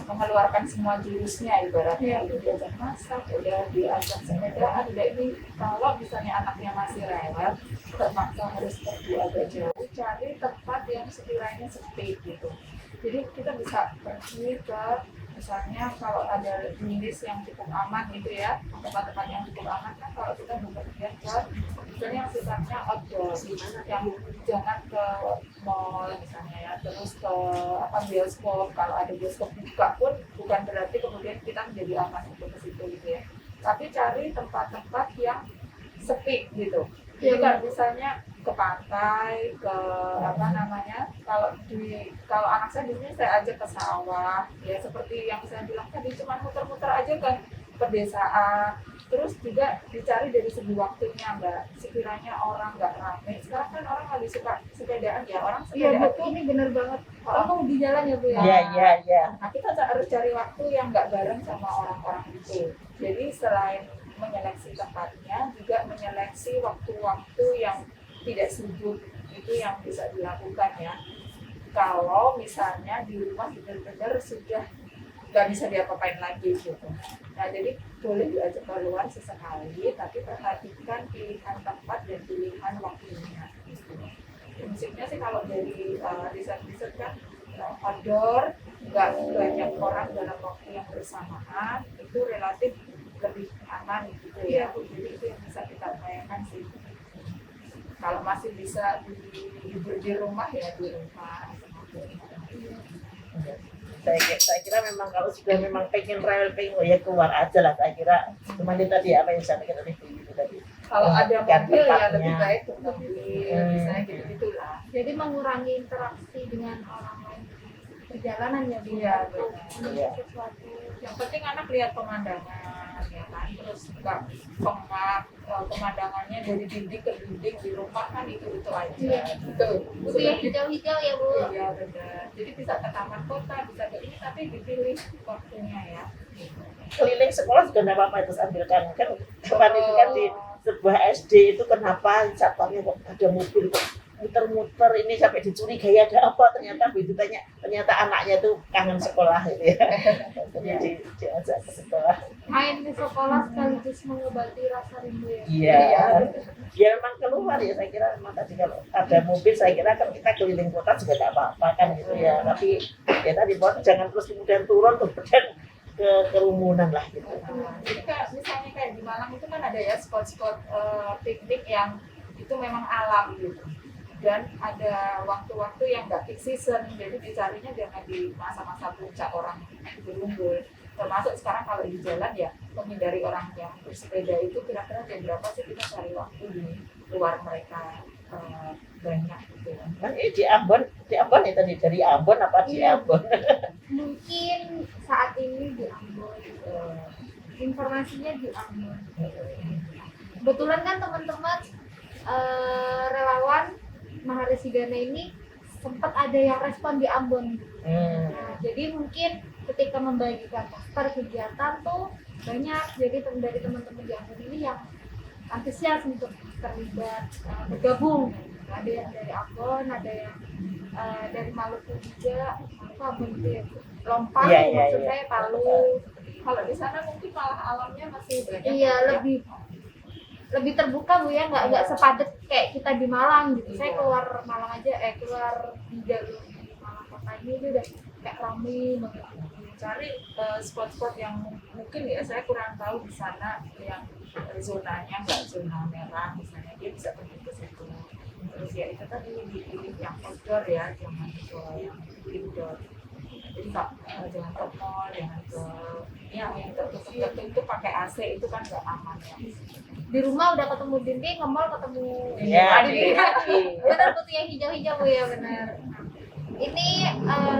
mengeluarkan semua jurusnya, ibaratnya udah diajak masak, udah diajak sepedaan, udah ini. Kalau misalnya anaknya masih rewel, terpaksa harus pergi agak jauh, cari tempat yang sekiranya sepi gitu. Jadi kita bisa pergi ke misalnya kalau ada jenis yang cukup aman gitu ya, tempat-tempat yang cukup aman kan kalau kita bepergian ke misalnya yang sifatnya outdoor, yang jangan ke mall misalnya ya, terus ke bioskop. Kalau ada bioskop dibuka pun bukan berarti kemudian kita menjadi aman untuk ke situ gitu ya, tapi cari tempat-tempat yang sepi gitu. Jadi kalau misalnya ke pantai, ke kalau anak saya di sini saya ajak ke sawah ya, seperti yang saya bilang tadi, cuma muter-muter aja ke pedesaan. Terus juga dicari dari segi waktunya Mbak, sekiranya orang nggak ramai. Sekarang kan orang lebih suka sepedaan ya, orang sepedaan Betul, ini benar banget. Kamu di jalan ya Bu ya? Iya. Nah kita harus cari waktu yang nggak bareng sama orang-orang itu. Jadi selain menyeleksi tempatnya, juga menyeleksi waktu-waktu yang tidak sibuk, itu yang bisa dilakukan ya. Kalau misalnya di rumah benar-benar sudah nggak bisa diapa-apain lagi gitu. Nah jadi boleh diajak keluar sesekali, tapi perhatikan pilihan tempat dan pilihan waktunya. Gitu. Prinsipnya sih kalau dari riset-riset kan outdoor, nggak banyak orang dalam waktu yang bersamaan, itu relatif lebih aman gitu ya. Jadi itu yang bisa kita bayangkan sih. Kalau masih bisa di rumah ya di rumah. Saya kira memang kalau sudah memang pengen rewel pengen ya keluar aja lah. Saya kira cuma itu tadi apa yang saya pikir itu tadi. Kalau ada Kan mobil ya tempatnya. lebih baik mobil, misalnya gitu-gitulah. Jadi mengurangi interaksi dengan orang lain perjalanan ya Bu. Iya, Untuk benar. menuju sesuatu. Yang penting anak lihat pemandangan ya kan, terus nggak pengap pemandangannya dari dinding ke dinding di rumah kan itu aja. Iya. Betul. Butuh yang hijau-hijau ya Bu. Iya benar. Jadi bisa ke taman kota, bisa ke ini, tapi dipilih waktunya ya. Keliling sekolah juga nggak apa-apa, terus ambilkan kan kemarin itu kan di sebuah SD itu kenapa satpamnya kok ada mobil kok muter-muter ini sampai dicurigai ada apa, ternyata begitu tanya ternyata anaknya tuh kangen sekolah itu ya. Jadi diajak ke sekolah. Main di sekolah sekaligus mengobati rasa rindu ya. Iya. Ya memang keluar ya, saya kira memang tadi kalau ada mobil saya kira kan kita keliling kota juga tidak apa-apa kan gitu ya. Tapi ya tadi jangan terus kemudian turun kemudian ke kerumunan lah gitu. Jadi misalnya kayak di Malang itu kan ada ya spot-spot piknik yang itu memang alam gitu. Dan ada waktu-waktu yang nggak peak season, jadi dicarinya jangan di masa-masa puncak orang berkumpul. Termasuk sekarang kalau di jalan ya menghindari orang yang bersepeda itu, kira-kira jam berapa sih kita cari waktu di luar mereka banyak gitu ya. Kan ini di Ambon ya tadi dari Ambon apa di Iya. Ambon? Mungkin saat ini di Ambon. Informasinya di Ambon. Kebetulan kan teman-teman relawan Maharisidana ini sempat ada yang respon di Ambon. Nah, jadi mungkin ketika membagikan poster kegiatan tuh banyak, jadi dari teman-teman di Ambon ini yang antusias untuk terlibat bergabung. Ada yang dari Ambon, ada yang dari Maluku juga, Ambon itu ya. Lompang, Iya, iya, maksud iya. saya Palu. Kalau di sana mungkin malah alamnya masih banyak. Iya, ya. lebih terbuka Bu ya, nggak sepadet kayak kita di Malang gitu. Saya keluar Malang aja, keluar di jalur di Malang kota ini itu udah kayak rame banget. Cari spot-spot yang mungkin ya saya kurang tahu di sana yang zonanya nggak zona merah misalnya, dia bisa pergi ke situ. Terus ya itu tadi dipilih yang outdoor ya, jangan ke yang indoor. Jadi jangan ke mall, jangan ke yang tertutup itu pakai AC itu kan nggak aman ya. Di rumah udah ketemu dinding, nge-mall ketemu Ya, dinding. di Benar tuh yang hijau-hijau Bu ya, benar. Ini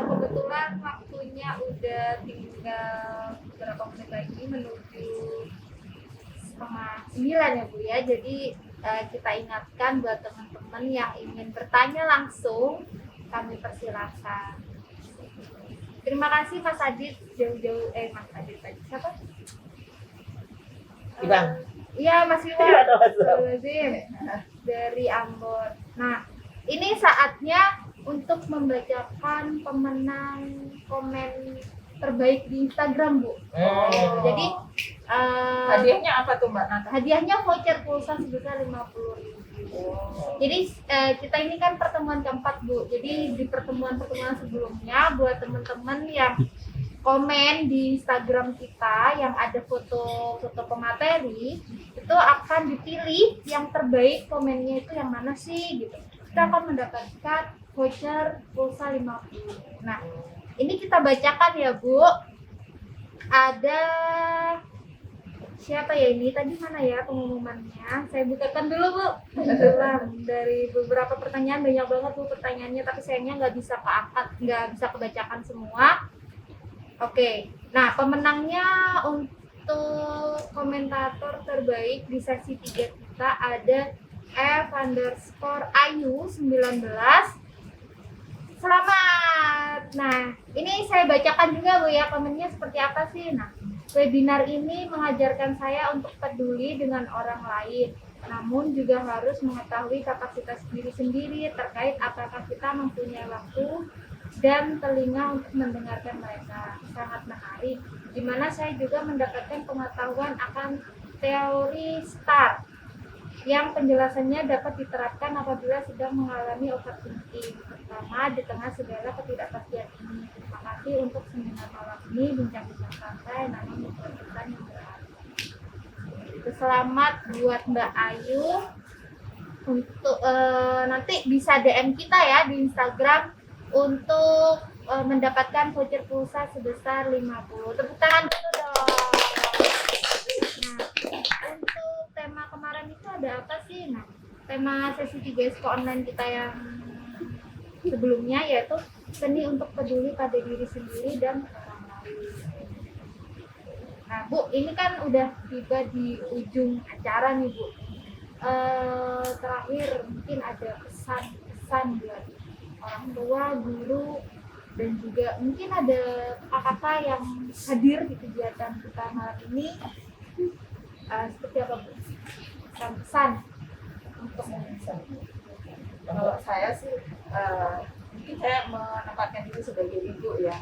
kebetulan waktunya udah tinggal beberapa menit lagi menuju 8:30 ya Bu ya. Jadi kita ingatkan buat teman-teman yang ingin bertanya langsung, kami persilakan. Terima kasih Mas Adit jauh-jauh Mas Adit tadi siapa? Iwan. Iya Mas Iwan. Iya, Mas. Astagfirullahaladzim. Dari Ambon. Nah, ini saatnya untuk membacakan pemenang komen terbaik di Instagram Bu. Jadi Hadiahnya apa tuh Mbak Nata? hadiahnya voucher pulsa sebesar 50.000. Jadi kita ini kan pertemuan keempat Bu. Jadi di pertemuan-pertemuan sebelumnya buat teman-teman yang komen di Instagram kita yang ada foto-foto pemateri, itu akan dipilih yang terbaik komennya itu yang mana sih gitu. Kita akan mendapatkan voucher pulsa 50. Nah, ini kita bacakan ya Bu. Ada siapa ya ini? Tadi mana ya pengumumannya? Saya bukakan dulu Bu. Kebetulan dari beberapa pertanyaan banyak banget Bu pertanyaannya, tapi sayangnya nggak bisa keangkat, nggak bisa kebacakan semua. Oke, nah pemenangnya untuk komentator terbaik di sesi 3 kita ada F_Ayu19. Selamat. Nah, ini saya bacakan juga Bu ya komennya seperti apa sih. Nah, webinar ini mengajarkan saya untuk peduli dengan orang lain, namun juga harus mengetahui kapasitas diri sendiri terkait apakah kita mempunyai waktu dan telinga untuk mendengarkan mereka. Sangat menarik, di mana saya juga mendapatkan pengetahuan akan teori STAR yang penjelasannya dapat diterapkan apabila sedang mengalami overthinking, terutama di tengah segala ketidakpastian ini. Terima kasih untuk seminar malam ini, bincang-bincang santai namun memperhatikan yang berarti. Selamat buat Mbak Ayu. Untuk nanti bisa DM kita ya di Instagram untuk mendapatkan voucher pulsa sebesar 50. Tepuk tangan dulu dong. Nah, untuk tema kemarin itu ada apa sih? Nah, tema sesi 3 Expo online kita yang sebelumnya yaitu seni untuk peduli pada diri sendiri dan orang lain. Nah Bu, ini kan udah tiba di ujung acara nih Bu. Terakhir mungkin ada pesan-pesan buat orang tua, guru, dan juga mungkin ada kakak-kakak yang hadir di kegiatan kita malam ini. Seperti apa Bu? Pesan-pesan untuk Kalau saya sih mungkin saya menempatkan diri sebagai ibu ya.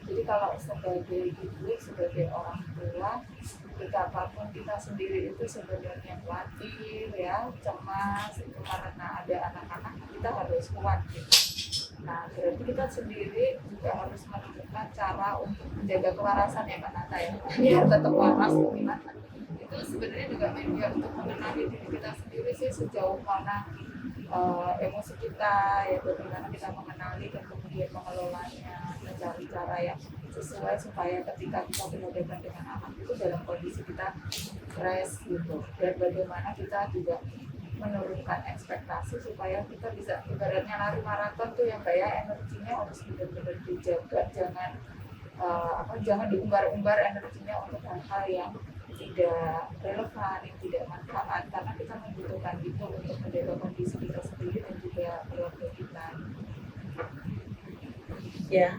Jadi kalau sebagai ibu, sebagai orang tua, ketika apapun kita sendiri itu sebenarnya khawatir ya, cemas itu karena ada anak-anak, kita harus kuat gitu. Nah berarti kita sendiri juga harus menemukan cara untuk menjaga kewarasan ya Mbak Nata ya, biar tetap waras gimana. Itu sebenarnya juga media untuk mengenali diri kita sendiri sih sejauh mana emosi kita ya, bagaimana kita mengenali dan kemudian mengelolanya, mencari cara yang sesuai supaya ketika kita berhadapan dengan anak itu dalam kondisi kita stres gitu, dan bagaimana kita juga menurunkan ekspektasi supaya kita bisa ibaratnya lari maraton tuh yang kayak energinya harus benar-benar dijaga, jangan diumbar-umbar energinya untuk hal-hal yang tidak relevan, yang tidak manfaat, karena kita membutuhkan itu untuk menjaga kondisi kita sendiri dan juga keluarga kita. Ya,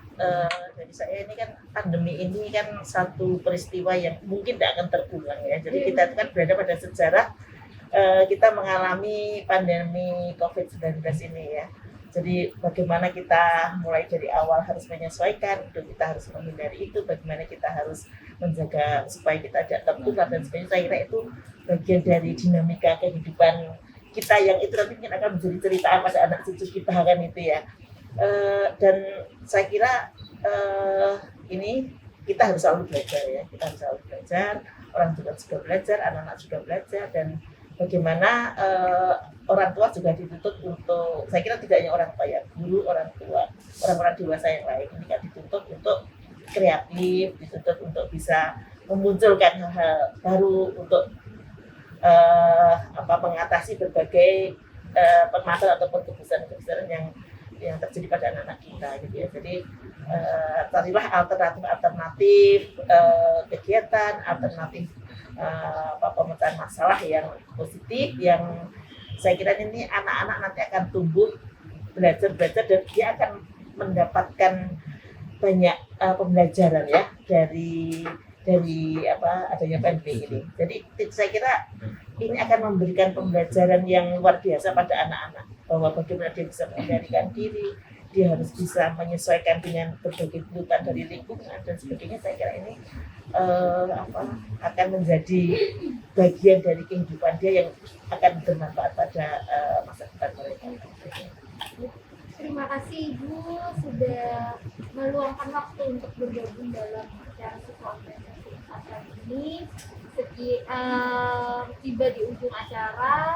dari saya ini kan pandemi ini kan satu peristiwa yang mungkin tidak akan terulang ya. Jadi kita kan berada pada sejarah kita mengalami pandemi COVID-19 ini ya. Jadi bagaimana kita mulai dari awal harus menyesuaikan, itu kita harus menghindari itu, bagaimana kita harus menjaga supaya kita tidak tertular dan sebagainya. Saya kira itu bagian dari dinamika kehidupan kita yang itu nanti mungkin akan menjadi cerita pada anak cucu kita kan itu ya. Dan saya kira ini kita harus selalu belajar ya, kita harus selalu belajar, orang tua juga belajar, anak-anak juga belajar, dan bagaimana orang tua juga dituntut untuk, saya kira tidak hanya orang tua ya, guru, orang tua, orang-orang dewasa yang lain ini kan dituntut untuk kreatif, dituntut untuk bisa memunculkan hal-hal baru untuk mengatasi berbagai permasalahan ataupun kebesaran-kebesaran yang terjadi pada anak-anak kita gitu ya. Jadi carilah alternatif kegiatan, alternatif pemecahan masalah yang positif, yang saya kira ini anak-anak nanti akan tumbuh belajar dan dia akan mendapatkan banyak pembelajaran ya dari adanya pandemi ini. Jadi saya kira ini akan memberikan pembelajaran yang luar biasa pada anak-anak, bahwa bagaimana dia bisa mengendalikan diri, dia harus bisa menyesuaikan dengan berbagai kebutuhan dari lingkungan dan sebagainya. Saya kira ini akan menjadi bagian dari kehidupan dia yang akan bermanfaat pada masa depan mereka. Terima kasih Ibu sudah meluangkan waktu untuk bergabung dalam acara psikoorganisasi ini. Tiba di ujung acara.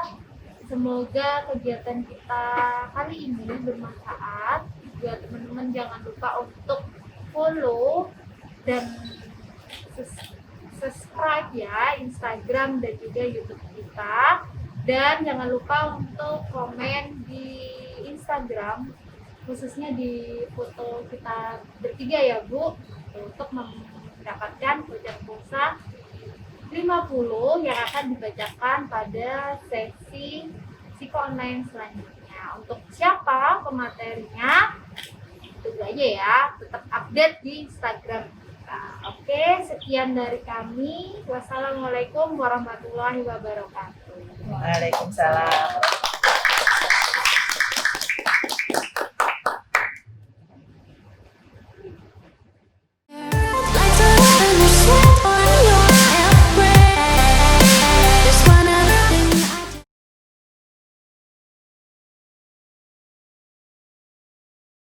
Semoga kegiatan kita kali ini bermanfaat. Buat teman-teman jangan lupa untuk follow dan subscribe ya Instagram dan juga YouTube kita. Dan jangan lupa untuk komen di Instagram, khususnya di foto kita bertiga ya Bu, untuk mendapatkan voucher pulsa 50 yang akan dibacakan pada sesi psiko online selanjutnya. Untuk siapa pematerinya, tunggu aja ya, tetap update di Instagram kita. Oke, sekian dari kami. Wassalamualaikum warahmatullahi wabarakatuh. Waalaikumsalam.